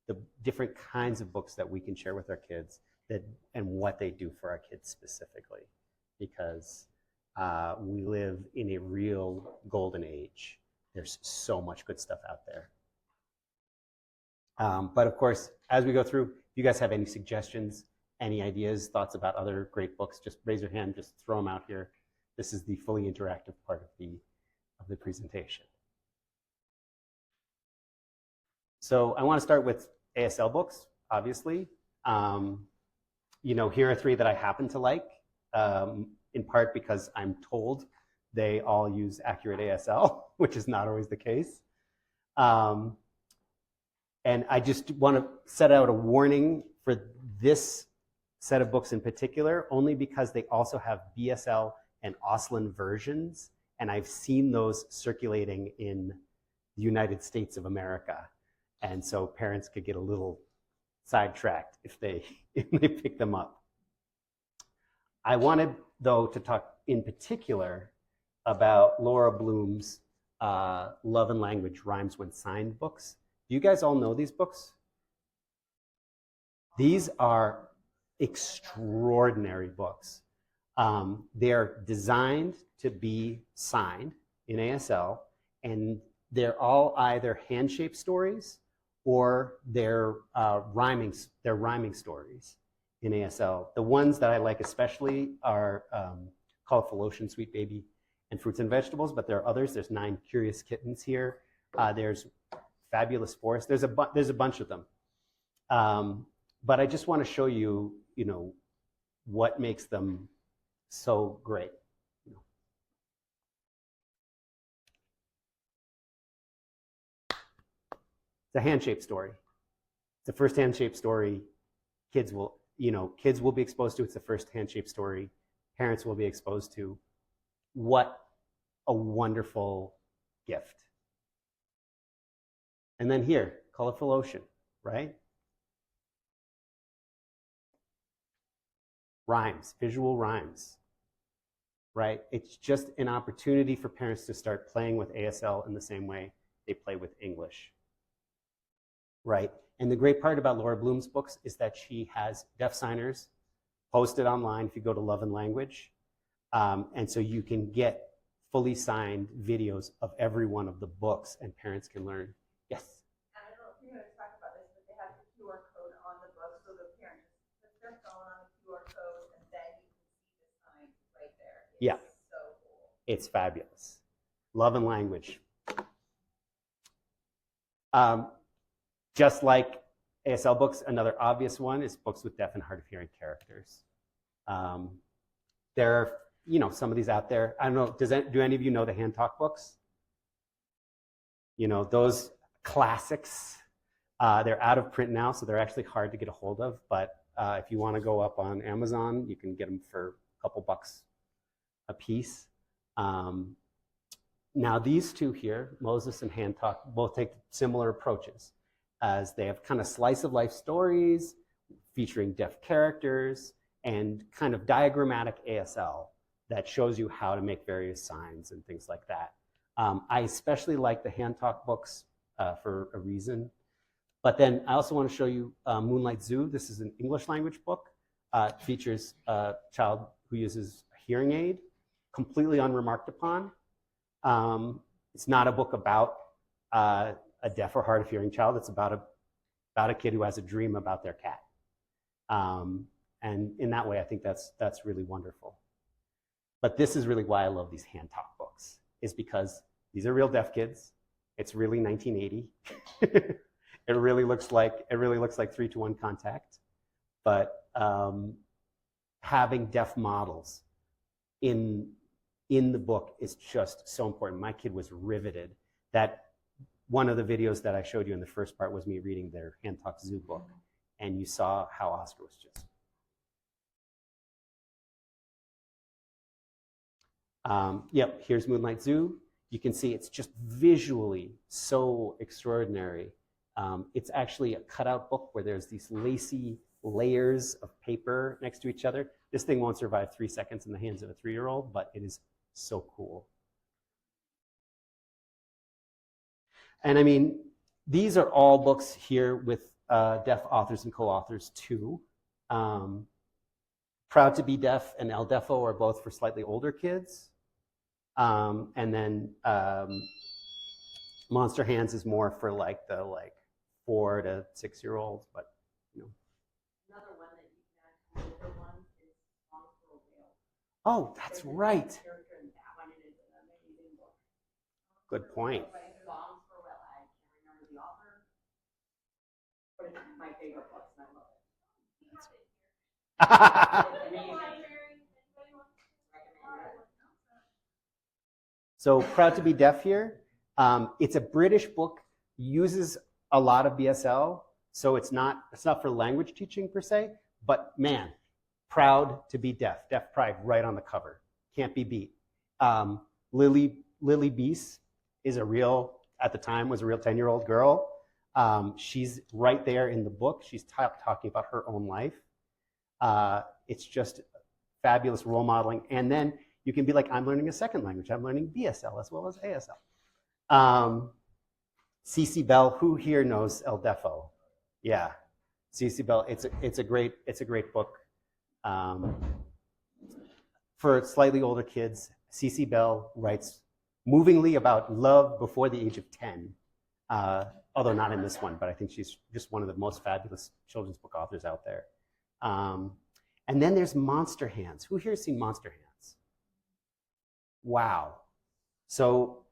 [SPEAKER 2] the different kinds of books that we can share with our kids and what they do for our kids specifically, because we live in a real golden age. There's so much good stuff out there. But of course, as we go through, if you guys have any suggestions, any ideas, thoughts about other great books, just raise your hand, just throw them out here. This is the fully interactive part of the presentation. So I want to start with ASL books, obviously. Here are three that I happen to like, in part because I'm told they all use accurate ASL, which is not always the case. And I just want to set out a warning for this set of books in particular, only because they also have BSL and OSLIN versions, and I've seen those circulating in the United States of America. And so parents could get a little sidetracked if they pick them up. I wanted, though, to talk in particular about Laura Bloom's Love and Language Rhymes When Signed books. Do you guys all know these books? These are extraordinary books. They're designed to be signed in ASL, and they're all either hand-shaped stories or they're rhyming stories in ASL. The ones that I like especially are Colorful Ocean, Sweet Baby, and Fruits and Vegetables, but there are others. There's 9 Curious Kittens here. There's Fabulous Forest. There's a bunch of them. But I just want to show you, what makes them so great. It's a hand-shaped story. It's the first hand-shaped story kids will be exposed to. It's the first hand-shaped story parents will be exposed to. What a wonderful gift. And then here, Colorful Ocean, right? Rhymes, visual rhymes, right? It's just an opportunity for parents to start playing with ASL in the same way they play with English, right? And the great part about Laura Bloom's books is that she has deaf signers posted online if you go to Love and Language. And so you can get fully signed videos of every one of the books and parents can learn. Yes?
[SPEAKER 3] I don't know if you're going to talk about this, but they have the QR code on the book so the parents put their phone on the QR code and then you can see the sign right there.
[SPEAKER 2] Yeah.
[SPEAKER 3] So cool.
[SPEAKER 2] It's fabulous. Love and Language. Just like ASL books, another obvious one is books with deaf and hard of hearing characters. There are, some of these out there. I don't know, do any of you know the hand talk books? Those classics. They're out of print now, so they're actually hard to get a hold of. But if you want to go up on Amazon, you can get them for a couple bucks a piece. Now these two here, Moses and Hand Talk, both take similar approaches, as they have kind of slice of life stories featuring deaf characters and kind of diagrammatic ASL that shows you how to make various signs and things like that. I especially like the Hand Talk books for a reason. But then I also want to show you Moonlight Zoo. This is an English language book. It features a child who uses a hearing aid, completely unremarked upon. It's not a book about a deaf or hard of hearing child. It's about a kid who has a dream about their cat. And in that way, I think that's really wonderful. But this is really why I love these Hand Talk books, is because these are real deaf kids. It's really 1980. It really looks like 3-to-1 contact. But having deaf models in the book is just so important. My kid was riveted. That one of the videos that I showed you in the first part was me reading their Hand Talk Zoo book, and you saw how Oscar was just. Yep, here's Moonlight Zoo. You can see it's just visually so extraordinary. It's actually a cutout book where there's these lacy layers of paper next to each other. This thing won't survive 3 seconds in the hands of a 3-year-old, but it is so cool. And I mean, these are all books here with deaf authors and co-authors too. Proud to be Deaf and El Defo are both for slightly older kids. And then Monster Hands is more for the 4 to 6-year-olds, but
[SPEAKER 3] Another one that you can add to older ones is Songs for a Whale.
[SPEAKER 2] Oh, that's right.
[SPEAKER 3] Character in that one, it is an amazing book.
[SPEAKER 2] Good point.
[SPEAKER 3] Songs for a Whale. I can't remember the author, but it's my favorite books, and I love it. It's amazing.
[SPEAKER 2] So Proud to be Deaf here. It's a British book, uses a lot of BSL, so it's not for language teaching per se, but man, Proud to be Deaf, Deaf Pride right on the cover. Can't be beat. Lily Beese is at the time was a real 10-year-old girl. She's right there in the book. She's talking about her own life. It's just fabulous role modeling. And then you can be like, I'm learning a second language. I'm learning BSL as well as ASL. Cece Bell, who here knows El Defo? Yeah, Cece Bell. It's a great book. For slightly older kids, Cece Bell writes movingly about love before the age of 10. Although not in this one, but I think she's just one of the most fabulous children's book authors out there. And then there's Monster Hands. Who here has seen Monster Hands? Wow. So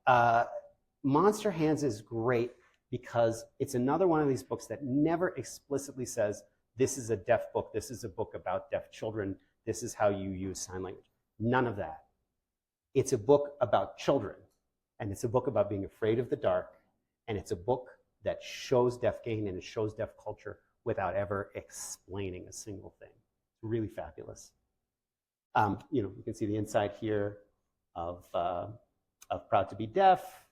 [SPEAKER 2] Monster Hands is great because it's another one of these books that never explicitly says, this is a deaf book, this is a book about deaf children, this is how you use sign language. None of that. It's a book about children, and it's a book about being afraid of the dark, and it's a book that shows deaf gain and it shows deaf culture without ever explaining a single thing. It's really fabulous. You can see the inside here of Proud to be Deaf.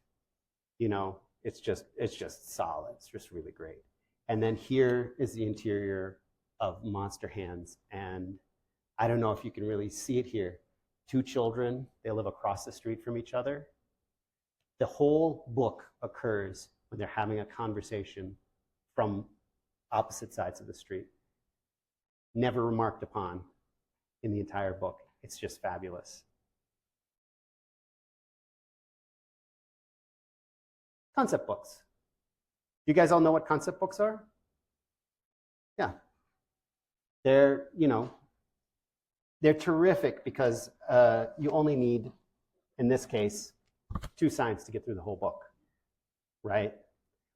[SPEAKER 2] It's just solid. It's just really great. And then here is the interior of Monster Hands, and I don't know if you can really see it here. 2 children, they live across the street from each other. The whole book occurs when they're having a conversation from opposite sides of the street. Never remarked upon in the entire book. It's just fabulous. Concept books. You guys all know what concept books are? Yeah. They're terrific because you only need, in this case, 2 signs to get through the whole book, right?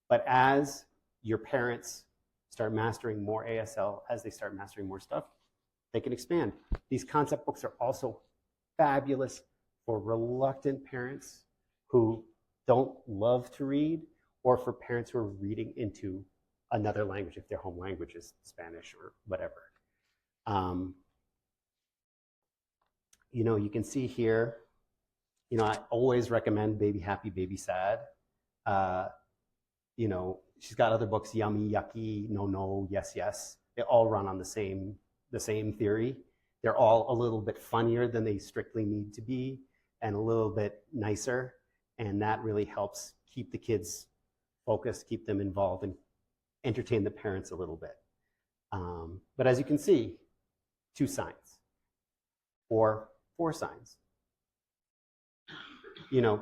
[SPEAKER 2] But as your parents start mastering more ASL, as they start mastering more stuff, they can expand. These concept books are also fabulous for reluctant parents who don't love to read, or for parents who are reading into another language, if their home language is Spanish or whatever. You can see here, I always recommend Baby Happy, Baby Sad. She's got other books, Yummy, Yucky, No, No, Yes, Yes. They all run on the same theory. They're all a little bit funnier than they strictly need to be, and a little bit nicer. And that really helps keep the kids focused, keep them involved, and entertain the parents a little bit. But as you can see, 2 signs or 4 signs.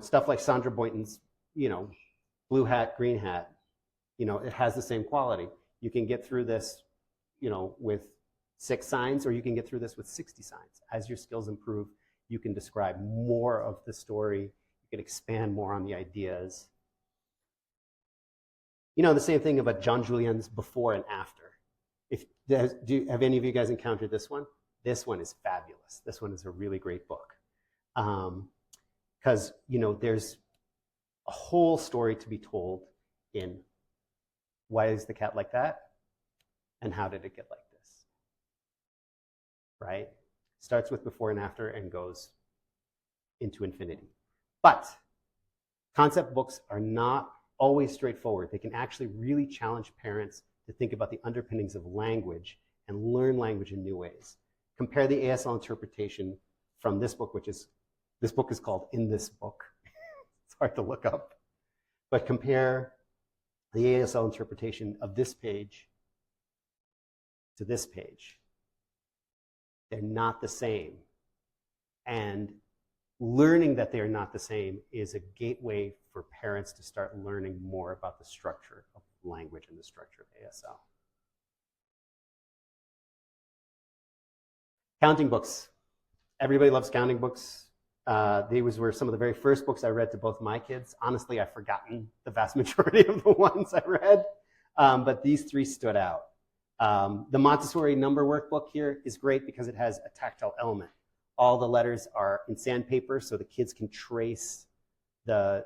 [SPEAKER 2] Stuff like Sandra Boynton's, blue hat, green hat, it has the same quality. You can get through this, with 6 signs, or you can get through this with 60 signs. As your skills improve, you can describe more of the story. You can expand more on the ideas. The same thing about John Julien's Before and After. Have any of you guys encountered this one? This one is fabulous. This one is a really great book. Because, there's a whole story to be told in why is the cat like that? And how did it get like this? Right? Starts with before and after and goes into infinity. But concept books are not always straightforward. They can actually really challenge parents to think about the underpinnings of language and learn language in new ways. Compare the ASL interpretation from this book, this book is called In This Book. It's hard to look up. But compare the ASL interpretation of this page to this page. They're not the same. And learning that they're not the same is a gateway for parents to start learning more about the structure of language and the structure of ASL. Counting books. Everybody loves counting books. These were some of the very first books I read to both my kids. Honestly, I've forgotten the vast majority of the ones I read, but these 3 stood out. The Montessori number workbook here is great because it has a tactile element. All the letters are in sandpaper, so the kids can trace the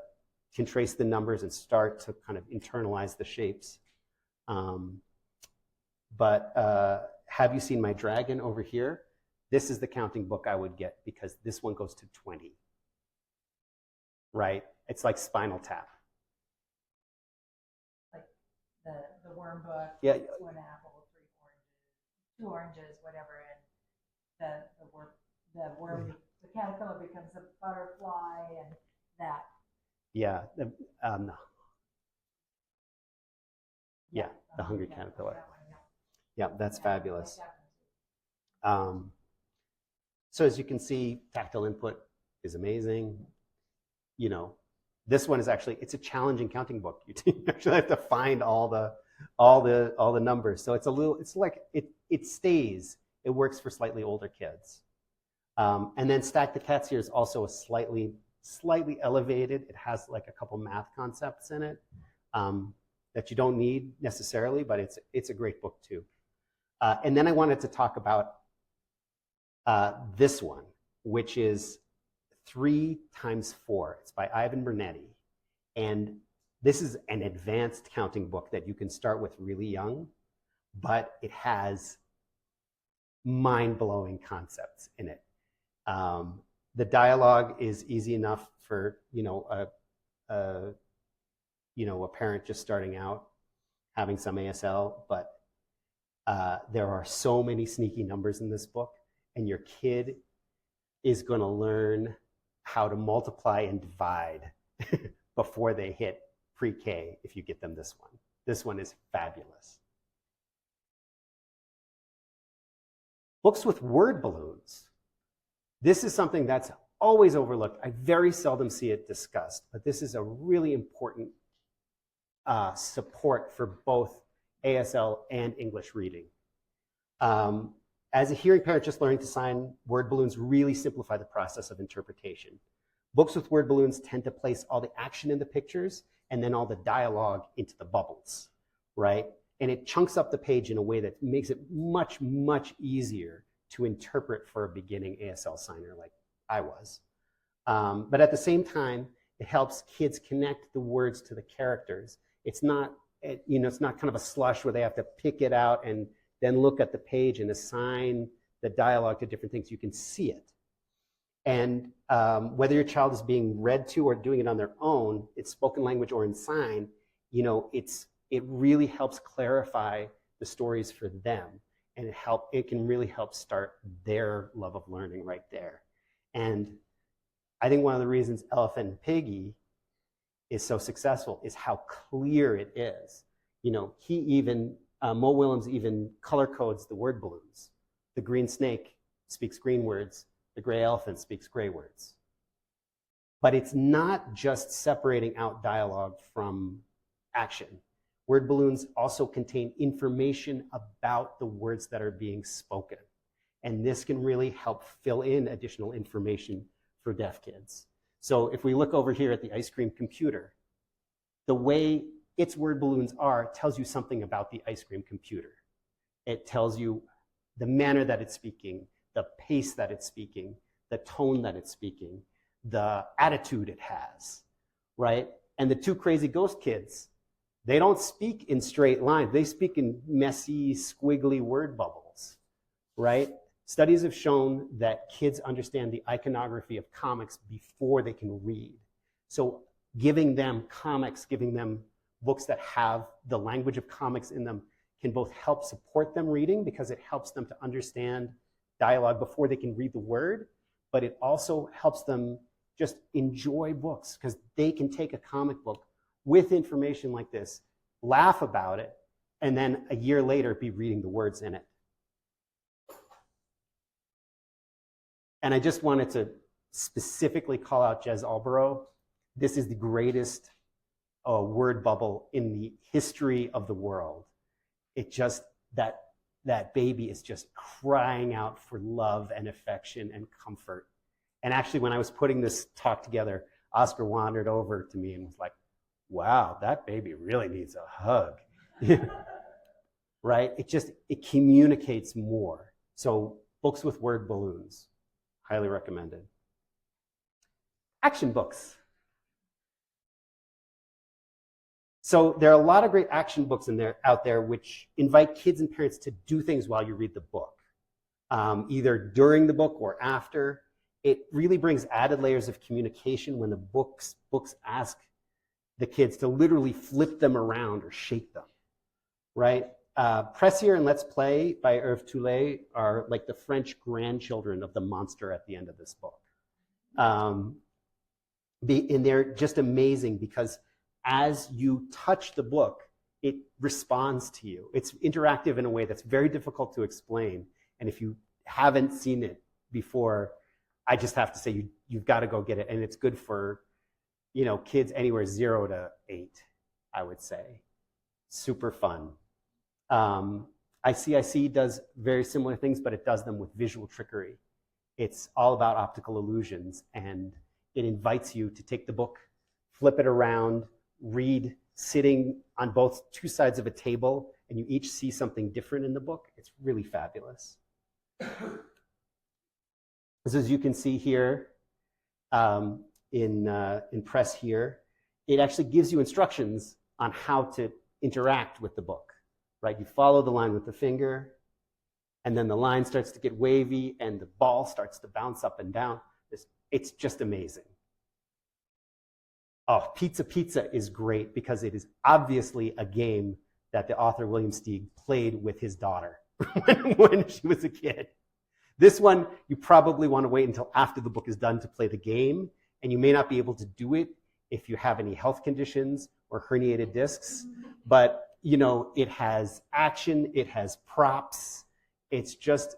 [SPEAKER 2] numbers and start to kind of internalize the shapes. But Have You Seen My Dragon over here? This is the counting book I would get because this one goes to 20, right? It's like Spinal Tap.
[SPEAKER 3] Like
[SPEAKER 4] worm book.
[SPEAKER 2] Yeah.
[SPEAKER 4] It's 1 apple, 3 oranges, 2 oranges, whatever, and the caterpillar becomes a butterfly, and that.
[SPEAKER 2] Yeah. Yeah, the hungry caterpillar.
[SPEAKER 4] That one,
[SPEAKER 2] Yeah, that's
[SPEAKER 4] yeah.
[SPEAKER 2] fabulous.
[SPEAKER 4] I like that one too.
[SPEAKER 2] So as you can see, tactile input is amazing. You know, this one is actually, it's a challenging counting book. You actually have to find all the numbers. So it's like it stays. It works for slightly older kids. And then Stack the Cats here is also a slightly elevated. It has like a couple math concepts in it that you don't need necessarily, but it's a great book too. And then I wanted to talk about this one, which is 3 times 4. It's by Ivan Bernetti. And this is an advanced counting book that you can start with really young, but it has mind-blowing concepts in it. The dialogue is easy enough for a parent just starting out having some ASL, but there are so many sneaky numbers in this book, and your kid is going to learn how to multiply and divide before they hit pre-K if you get them this one. This one is fabulous. Books with word balloons. This is something that's always overlooked. I very seldom see it discussed, but this is a really important support for both ASL and English reading. As a hearing parent just learning to sign, word balloons really simplify the process of interpretation. Books with word balloons tend to place all the action in the pictures and then all the dialogue into the bubbles, right? And it chunks up the page in a way that makes it much, much easier to interpret for a beginning ASL signer like I was. But at the same time, it helps kids connect the words to the characters. It's not kind of a slush where they have to pick it out and then look at the page and assign the dialogue to different things. You can see it. And whether your child is being read to or doing it on their own, it's spoken language or in sign, it really helps clarify the stories for them. And it can really help start their love of learning right there. And I think one of the reasons Elephant and Piggy is so successful is how clear it is. Mo Willems even color codes the word balloons. The green snake speaks green words. The gray elephant speaks gray words. But it's not just separating out dialogue from action. Word balloons also contain information about the words that are being spoken. And this can really help fill in additional information for deaf kids. So if we look over here at the ice cream computer, the way its word balloons are tells you something about the ice cream computer. It tells you the manner that it's speaking, the pace that it's speaking, the tone that it's speaking, the attitude it has, right? And the 2 crazy ghost kids, they don't speak in straight lines. They speak in messy, squiggly word bubbles, right? Studies have shown that kids understand the iconography of comics before they can read. So giving them comics, giving them books that have the language of comics in them can both help support them reading because it helps them to understand dialogue before they can read the word, but it also helps them just enjoy books because they can take a comic book with information like this, laugh about it, and then a year later be reading the words in it. And I just wanted to specifically call out Jez Alborough. This is the greatest word bubble in the history of the world. It just, that baby is just crying out for love and affection and comfort. And actually, when I was putting this talk together, Oscar wandered over to me and was like, wow, that baby really needs a hug. Right? It communicates more. So books with word balloons, highly recommended. Action books. So there are a lot of great action books out there which invite kids and parents to do things while you read the book, either during the book or after. It really brings added layers of communication when the books ask the kids to literally flip them around or shake them, right? Pressier and Let's Play by Hervé Toulet are like the French grandchildren of the monster at the end of this book. And they're just amazing because as you touch the book, it responds to you. It's interactive in a way that's very difficult to explain. And if you haven't seen it before, I just have to say you've got to go get it. And it's good for, kids anywhere 0 to 8, I would say. Super fun. ICIC does very similar things, but it does them with visual trickery. It's all about optical illusions, and it invites you to take the book, flip it around, read sitting on both two sides of a table, and you each see something different in the book. It's really fabulous. As you can see here in press here, it actually gives you instructions on how to interact with the book, right? You follow the line with the finger, and then the line starts to get wavy, and the ball starts to bounce up and down. It's just amazing. Oh, Pizza is great because it is obviously a game that the author William Steig played with his daughter when she was a kid. This one, you probably want to wait until after the book is done to play the game, and you may not be able to do it if you have any health conditions or herniated discs, but it has action, it has props. It's just,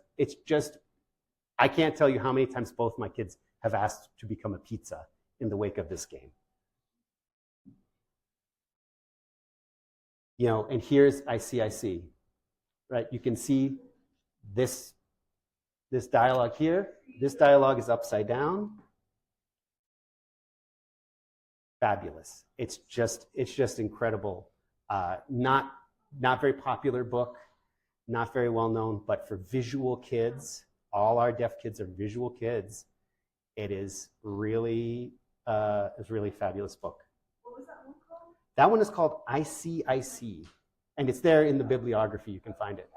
[SPEAKER 2] I can't tell you how many times both my kids have asked to become a pizza in the wake of this game. And here's ICIC, right? You can see this dialogue here. This dialogue is upside down. Fabulous. It's just incredible. Not very popular book, not very well known, but for visual kids, all our deaf kids are visual kids. It is really a fabulous book.
[SPEAKER 3] What was that one called?
[SPEAKER 2] That one is called ICIC, and it's there in the bibliography. You can find it.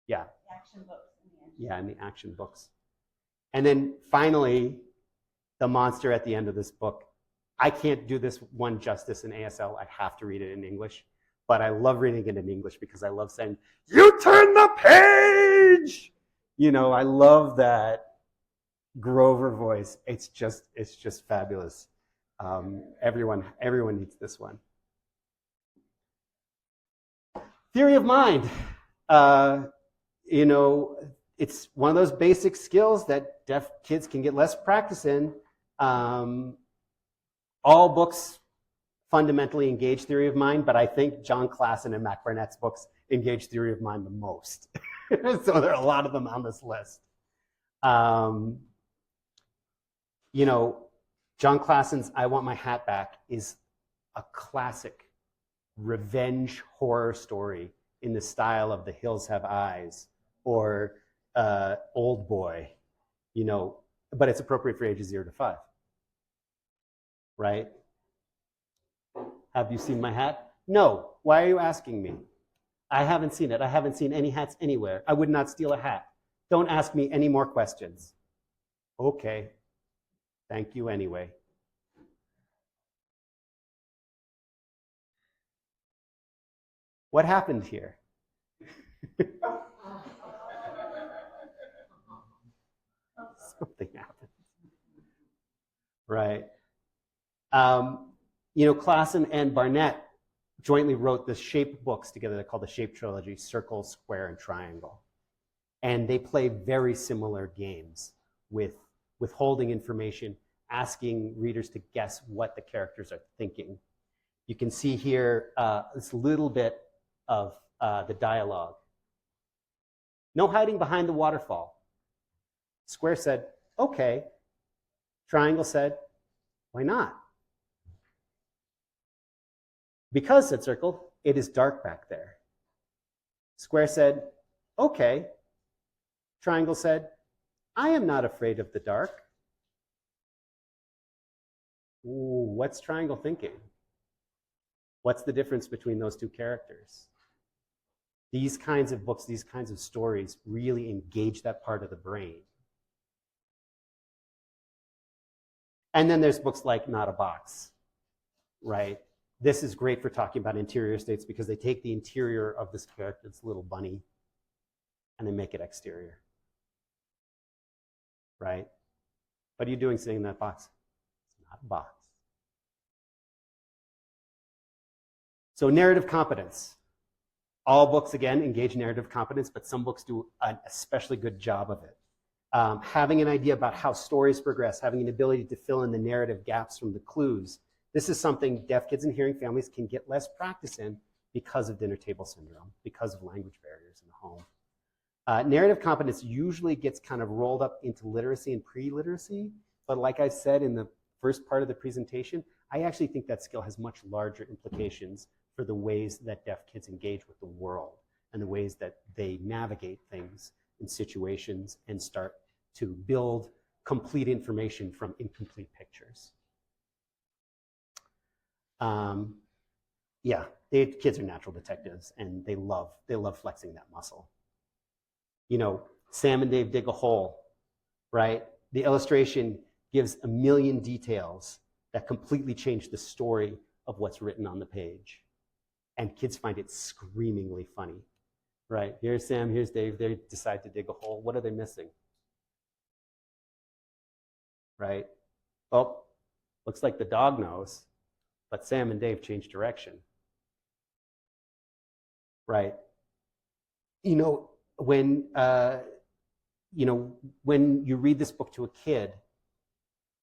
[SPEAKER 2] Yeah.
[SPEAKER 3] The action books.
[SPEAKER 2] Yeah, in the action books. And then finally, the monster at the end of this book. I can't do this one justice in ASL. I have to read it in English. But I love reading it in English because I love saying, "You turn the page!" I love that Grover voice. It's just fabulous. Everyone needs this one. Theory of mind. It's one of those basic skills that deaf kids can get less practice in. All books fundamentally engage theory of mind, but I think John Klassen and Mac Barnett's books engage theory of mind the most. So there are a lot of them on this list. John Klassen's I Want My Hat Back is a classic revenge horror story in the style of The Hills Have Eyes or Old Boy, but it's appropriate for ages 0 to 5, right? Have you seen my hat? No. Why are you asking me? I haven't seen it. I haven't seen any hats anywhere. I would not steal a hat. Don't ask me any more questions. Okay. Thank you anyway. What happened here? Something happened. Right. Klassen and Barnett jointly wrote the shape books together. They're called the Shape Trilogy, Circle, Square, and Triangle. And they play very similar games with withholding information, asking readers to guess what the characters are thinking. You can see here this little bit of the dialogue. No hiding behind the waterfall. Square said, okay. Triangle said, why not? Because, said Circle, it is dark back there. Square said, okay. Triangle said, I am not afraid of the dark. Ooh, what's Triangle thinking? What's the difference between those two characters? These kinds of books, these kinds of stories really engage that part of the brain. And then there's books like Not a Box, right? This is great for talking about interior states because they take the interior of this character, this little bunny, and they make it exterior. Right? What are you doing sitting in that box? It's not a box. So narrative competence. All books, again, engage narrative competence, but some books do an especially good job of it. Having an idea about how stories progress, having an ability to fill in the narrative gaps from the clues. This is something deaf kids and hearing families can get less practice in because of dinner table syndrome, because of language barriers in the home. Narrative competence usually gets kind of rolled up into literacy and pre-literacy, but like I said in the first part of the presentation, I actually think that skill has much larger implications for the ways that deaf kids engage with the world and the ways that they navigate things in situations and start to build complete information from incomplete pictures. Yeah, kids are natural detectives, and they love flexing that muscle. You know, Sam and Dave dig a hole, right? The illustration gives a million details that completely change the story of what's written on the page. And kids find it screamingly funny, right? Here's Sam, here's Dave, they decide to dig a hole. What are they missing? Right? Oh, looks like the dog knows, but Sam and Dave changed direction. Right? You know, when you read this book to a kid,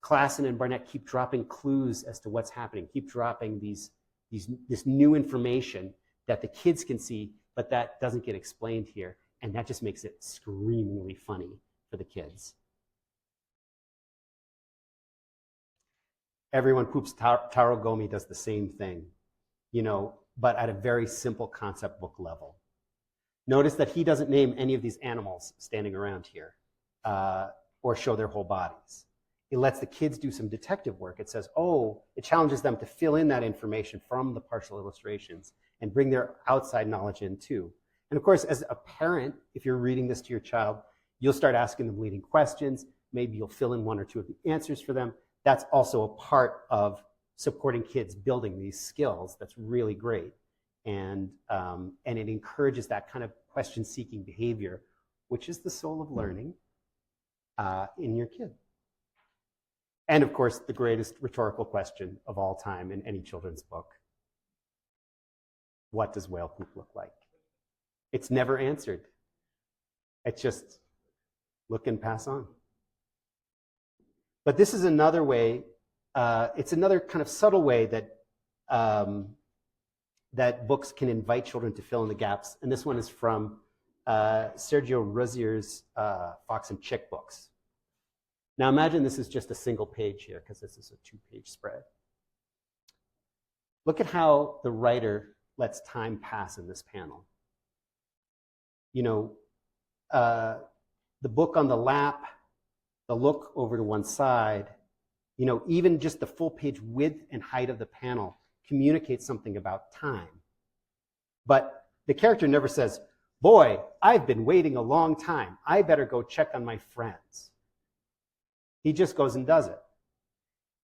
[SPEAKER 2] Klassen and Barnett keep dropping clues as to what's happening, keep dropping this new information that the kids can see, but that doesn't get explained here. And that just makes it screamingly funny for the kids. Everyone Poops Taro Gomi does the same thing, you know, but at a very simple concept book level. Notice that he doesn't name any of these animals standing around here or show their whole bodies. It lets the kids do some detective work. It says, oh, it challenges them to fill in that information from the partial illustrations and bring their outside knowledge in too. And of course, as a parent, if you're reading this to your child, you'll start asking them leading questions. Maybe you'll fill in one or two of the answers for them. That's also a part of supporting kids building these skills. That's really great. And it encourages that kind of question-seeking behavior, which is the soul of learning in your kid. And of course, the greatest rhetorical question of all time in any children's book. What does whale poop look like? It's never answered. It's just look and pass on. But this is another way, it's another kind of subtle way that that books can invite children to fill in the gaps. And this one is from Sergio Rozier's Fox and Chick books. Now imagine this is just a single page here, because this is a 2-page spread. Look at how the writer lets time pass in this panel. You know, the book on the lap, the look over to one side, you know, even just the full page width and height of the panel communicates something about time. But the character never says, boy, I've been waiting a long time. I better go check on my friends. He just goes and does it.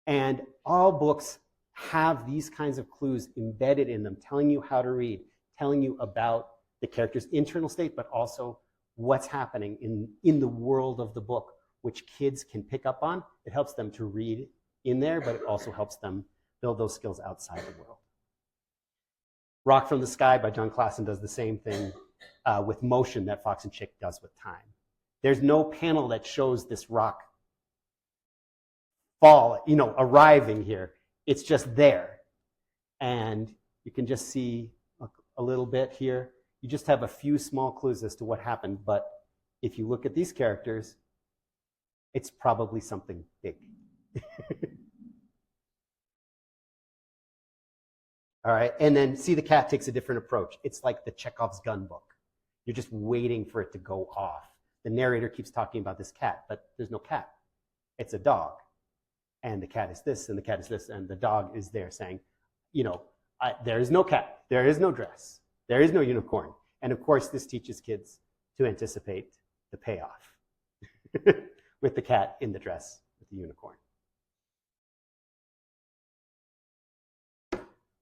[SPEAKER 2] And all books have these kinds of clues embedded in them, telling you how to read, telling you about the character's internal state, but also what's happening in the world of the book, which kids can pick up on. It helps them to read in there, but it also helps them build those skills outside the world. Rock from the Sky by John Klassen does the same thing with motion that Fox and Chick does with time. There's no panel that shows this rock fall, you know, arriving here. It's just there. And you can just see a little bit here. You just have a few small clues as to what happened, but if you look at these characters, it's probably something big. All right, and then See the Cat takes a different approach. It's like the Chekhov's gun book. You're just waiting for it to go off. The narrator keeps talking about this cat, but there's no cat. It's a dog. And the cat is this, and the cat is this, and the dog is there saying, you know, there is no cat, there is no dress, there is no unicorn. And of course, this teaches kids to anticipate the payoff with the cat in the dress with the unicorn.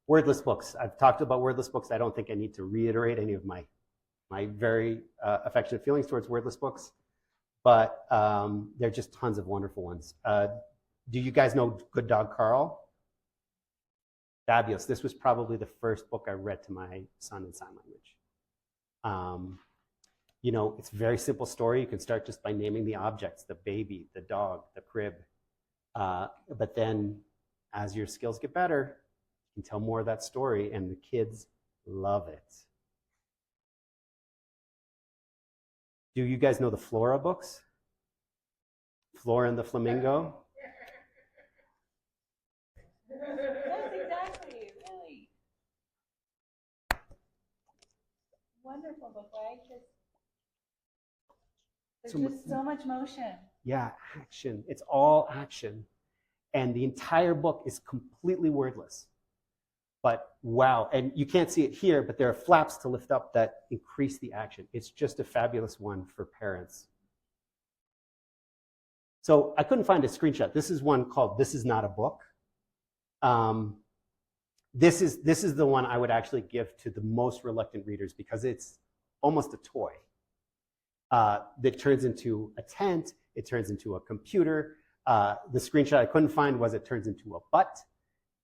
[SPEAKER 2] Wordless books. I've talked about wordless books. I don't think I need to reiterate any of my very affectionate feelings towards wordless books, but there are just tons of wonderful ones. Do you guys know Good Dog Carl? Fabulous. This was probably the first book I read to my son in sign language. You know, it's a very simple story. You can start just by naming the objects, the baby, the dog, the crib. But then as your skills get better, you can tell more of that story, and the kids love it. Do you guys know the Flora books? Flora and the Flamingo?
[SPEAKER 3] Yes, exactly, really. Wonderful book, right? There's just so much motion.
[SPEAKER 2] Yeah, action. It's all action. And the entire book is completely wordless. But wow, and you can't see it here, but there are flaps to lift up that increase the action. It's just a fabulous one for parents. So I couldn't find a screenshot. This is one called This Is Not a Book. This is the one I would actually give to the most reluctant readers because it's almost a toy. That turns into a tent, it turns into a computer. The screenshot I couldn't find was it turns into a butt.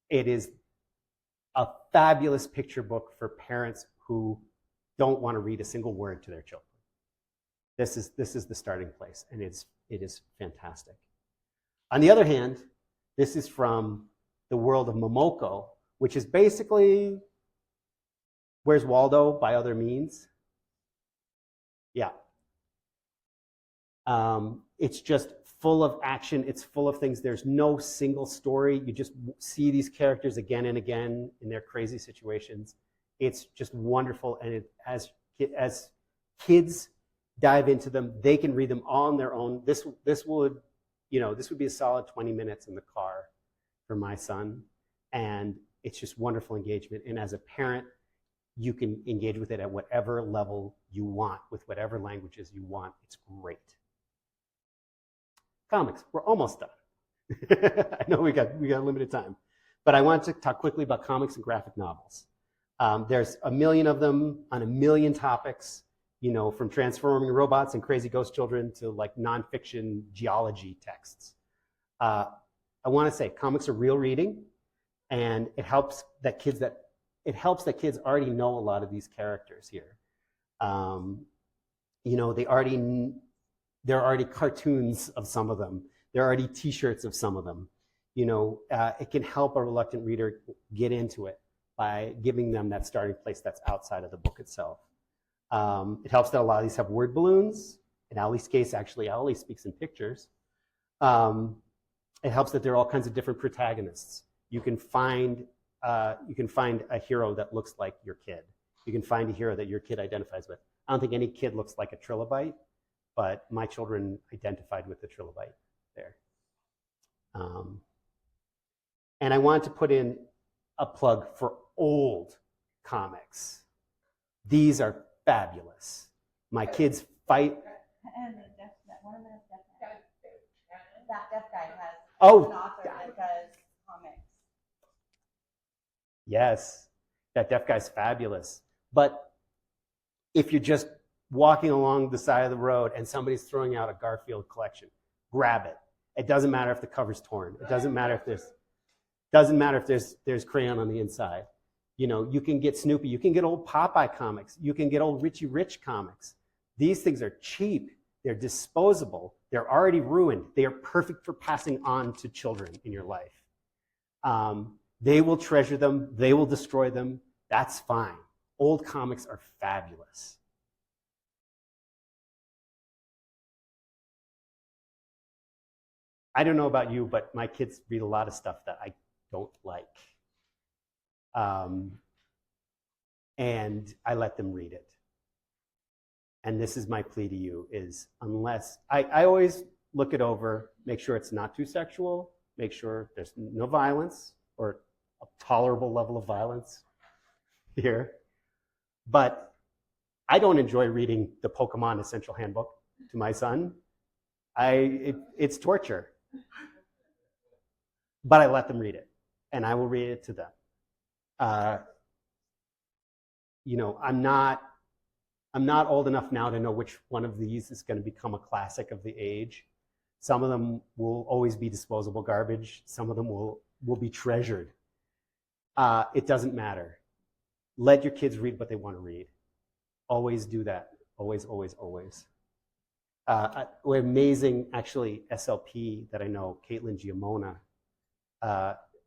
[SPEAKER 2] It is a fabulous picture book for parents who don't want to read a single word to their children. This is the starting place, and it is fantastic. On the other hand, this is from the world of Momoko, which is basically Where's Waldo by other means. Yeah. It's just full of action. It's full of things. There's no single story. You just see these characters again and again in their crazy situations. It's just wonderful. And as kids dive into them, they can read them all on their own. This would be a solid 20 minutes in the car for my son. And it's just wonderful engagement. And as a parent, you can engage with it at whatever level you want, with whatever languages you want. It's great. Comics, we're almost done. I know we got limited time, but I want to talk quickly about comics and graphic novels. There's a million of them on a million topics, from transforming robots and crazy ghost children to like nonfiction geology texts. I want to say comics are real reading, and it helps that kids already know a lot of these characters here. There are already cartoons of some of them. There are already T-shirts of some of them. It can help a reluctant reader get into it by giving them that starting place that's outside of the book itself. It helps that a lot of these have word balloons. In Ali's case, actually, Ali speaks in pictures. It helps that there are all kinds of different protagonists. You can find a hero that looks like your kid. You can find a hero that your kid identifies with. I don't think any kid looks like a trilobite, but my children identified with the trilobite there. And I wanted to put in a plug for old comics. These are fabulous. My kids fight.
[SPEAKER 3] And one of them is that deaf guy has
[SPEAKER 2] Oh,
[SPEAKER 3] an author that does comics.
[SPEAKER 2] Yes, that deaf guy's fabulous. But if you're just walking along the side of the road and somebody's throwing out a Garfield collection, grab it. It doesn't matter if the cover's torn. It doesn't matter if there's crayon on the inside. You can get Snoopy. You can get old Popeye comics. You can get old Richie Rich comics. These things are cheap. They're disposable. They're already ruined. They are perfect for passing on to children in your life. They will treasure them. They will destroy them. That's fine. Old comics are fabulous. I don't know about you, but my kids read a lot of stuff that I don't like. And I let them read it. And this is my plea to you, is unless, I always look it over, make sure it's not too sexual, make sure there's no violence or a tolerable level of violence here. But I don't enjoy reading the Pokemon Essential Handbook to my son. It's torture. But I let them read it, and I will read it to them. Uh, you know, I'm not old enough now to know which one of these is going to become a classic of the age. Some of them will always be disposable garbage. Some of them will be treasured. It doesn't matter. Let your kids read what they want to read. Always do that. Always, always, always. Amazing, actually, SLP that I know, Caitlin Giamona,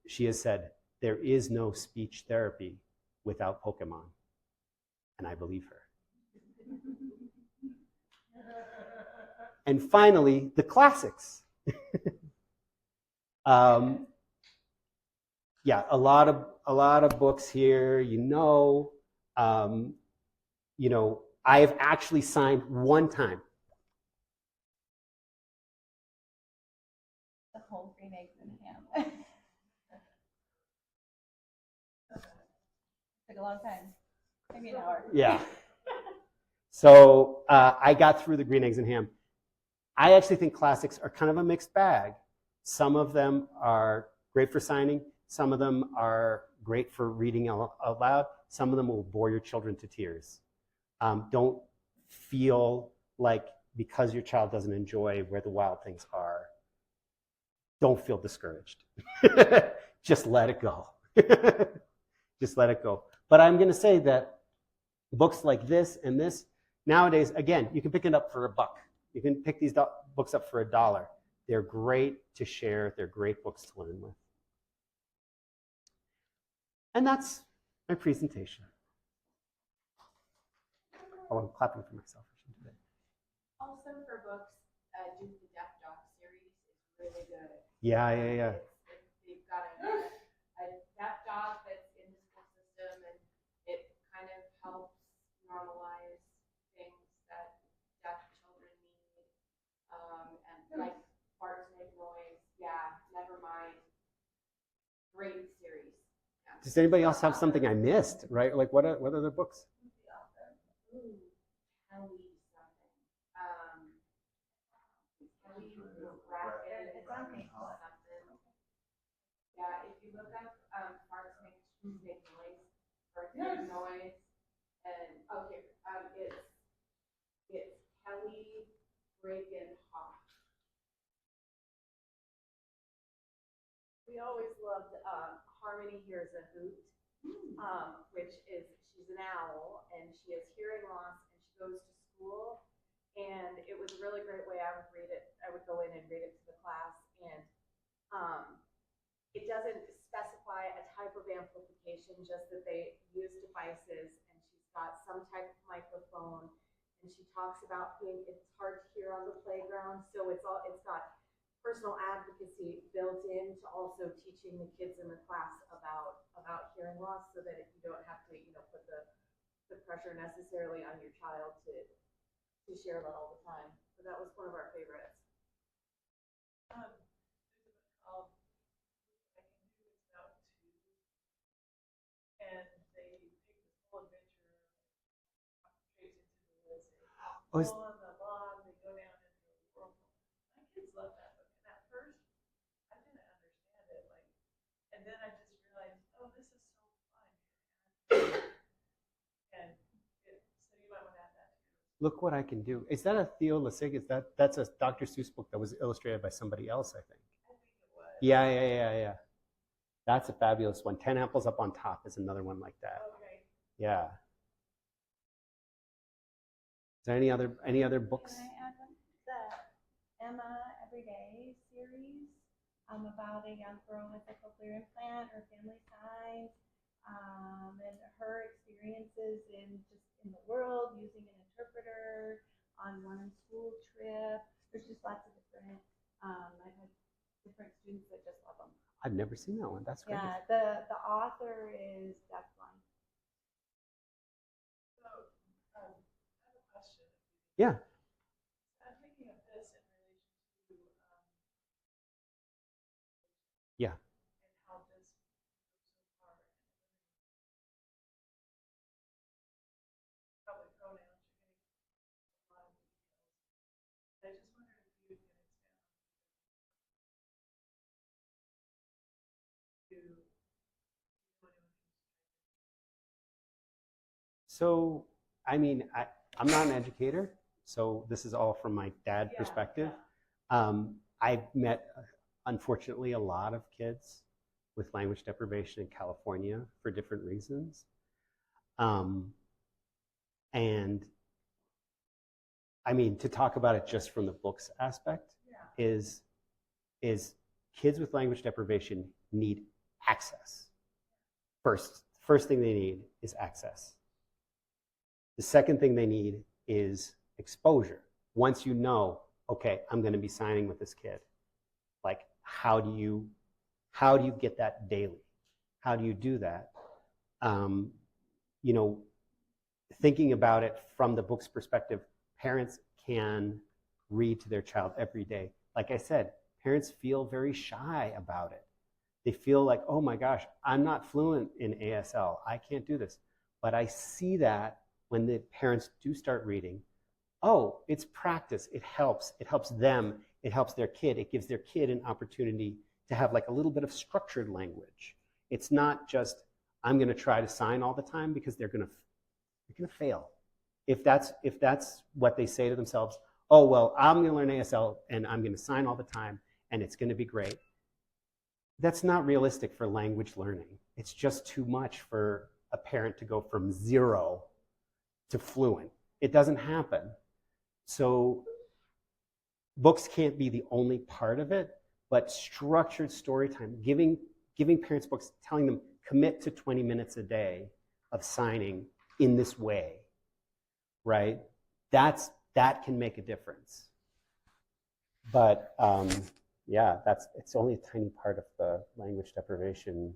[SPEAKER 2] she has said, there is no speech therapy without Pokemon. And I believe her. And finally, the classics. Yeah, a lot of books here. I have actually signed one time.
[SPEAKER 3] The whole green eggs and ham. Took a long time. Maybe an hour.
[SPEAKER 2] Yeah. So I got through the green eggs and ham. I actually think classics are kind of a mixed bag. Some of them are great for signing. Some of them are great for reading out loud. Some of them will bore your children to tears. Don't feel like because your child doesn't enjoy Where the Wild Things Are, don't feel discouraged. Just let it go. Just let it go. But I'm going to say that books like this and this, nowadays, again, you can pick it up for $1. You can pick these books up for $1. They're great to share. They're great books to learn with. And that's my presentation. Oh, I'm clapping for myself.
[SPEAKER 3] Also for books, do the Deaf Dog series is really good.
[SPEAKER 2] Yeah.
[SPEAKER 3] They've got a deaf dog that's in the school system, and it kind of helps normalize things that deaf children need. And like farts make noise, yeah, never mind. Great series. Yeah.
[SPEAKER 2] Does anybody else have something I missed? Right? Like what other books?
[SPEAKER 3] Ooh, Kelly something. Kelly Bracken. It's on Facebook something. Yeah, if you look up farts make noise, farts make noise, and okay, it's Kelly Bracken Hoff. We always loved Harmony Hears a Hoot, which is she's an owl and she has hearing loss and she goes to school, and it was a really great way. I would read it. I would go in and read it to the class, and it doesn't specify a type of amplification, just that they use devices, and she's got some type of microphone, and she talks about being it's hard to hear on the playground, so it's got personal advocacy built in to also teaching the kids in the class about hearing loss, so that you don't have to put the pressure necessarily on your child to share that all the time. So that was one of our favorites. And they take this whole adventure straight into the woods. They go on the lawn, they go down into the world. My kids love that book. And at first, I didn't understand it. And then I just realized, oh, this is so fun. And so you might want to add that too.
[SPEAKER 2] Look What I Can Do. Is that a Theo Lasig? That's a Dr. Seuss book that was illustrated by somebody else, I think.
[SPEAKER 3] I think it was.
[SPEAKER 2] Yeah. That's a fabulous one. 10 Apples Up on Top is another one like that.
[SPEAKER 3] Okay.
[SPEAKER 2] Yeah. Is there any other books?
[SPEAKER 3] Can I add one? The Emma Everyday series about a young girl with a cochlear implant, her family size, and her experiences in the world, using an interpreter on one school trip. There's just lots of different. I've had different students that just love them.
[SPEAKER 2] I've never seen that one. That's great.
[SPEAKER 3] Yeah, the author is deafblind. So, I have a question.
[SPEAKER 2] Yeah.
[SPEAKER 3] I'm thinking of this in relation to
[SPEAKER 2] Yeah.
[SPEAKER 3] and how this goes so far. Probably pronouns, you're getting a lot of details. I just wondered if you can expand to
[SPEAKER 2] So, I mean, I'm not an educator, so this is all from my dad
[SPEAKER 3] Yeah,
[SPEAKER 2] perspective. I've met, unfortunately, a lot of kids with language deprivation in California for different reasons. And I mean, to talk about it just from the books aspect
[SPEAKER 3] yeah.
[SPEAKER 2] is kids with language deprivation need access. First thing they need is access. The second thing they need is exposure. Once you know, okay, I'm going to be signing with this kid, like how do you get that daily? How do you do that? You know, thinking about it from the book's perspective, parents can read to their child every day. Like I said, parents feel very shy about it. They feel like, oh my gosh, I'm not fluent in ASL. I can't do this. But I see that when the parents do start reading, oh, it's practice. It helps. It helps them. It helps their kid. It gives their kid an opportunity to have like a little bit of structured language. It's not just, I'm going to try to sign all the time, because they're going to fail. If that's what they say to themselves, oh, well, I'm going to learn ASL and I'm going to sign all the time and it's going to be great. That's not realistic for language learning. It's just too much for a parent to go from 0 to fluent. It doesn't happen. So books can't be the only part of it, but structured story time, giving parents books, telling them commit to 20 minutes a day of signing in this way, right? That can make a difference. But yeah, it's only a tiny part of the language deprivation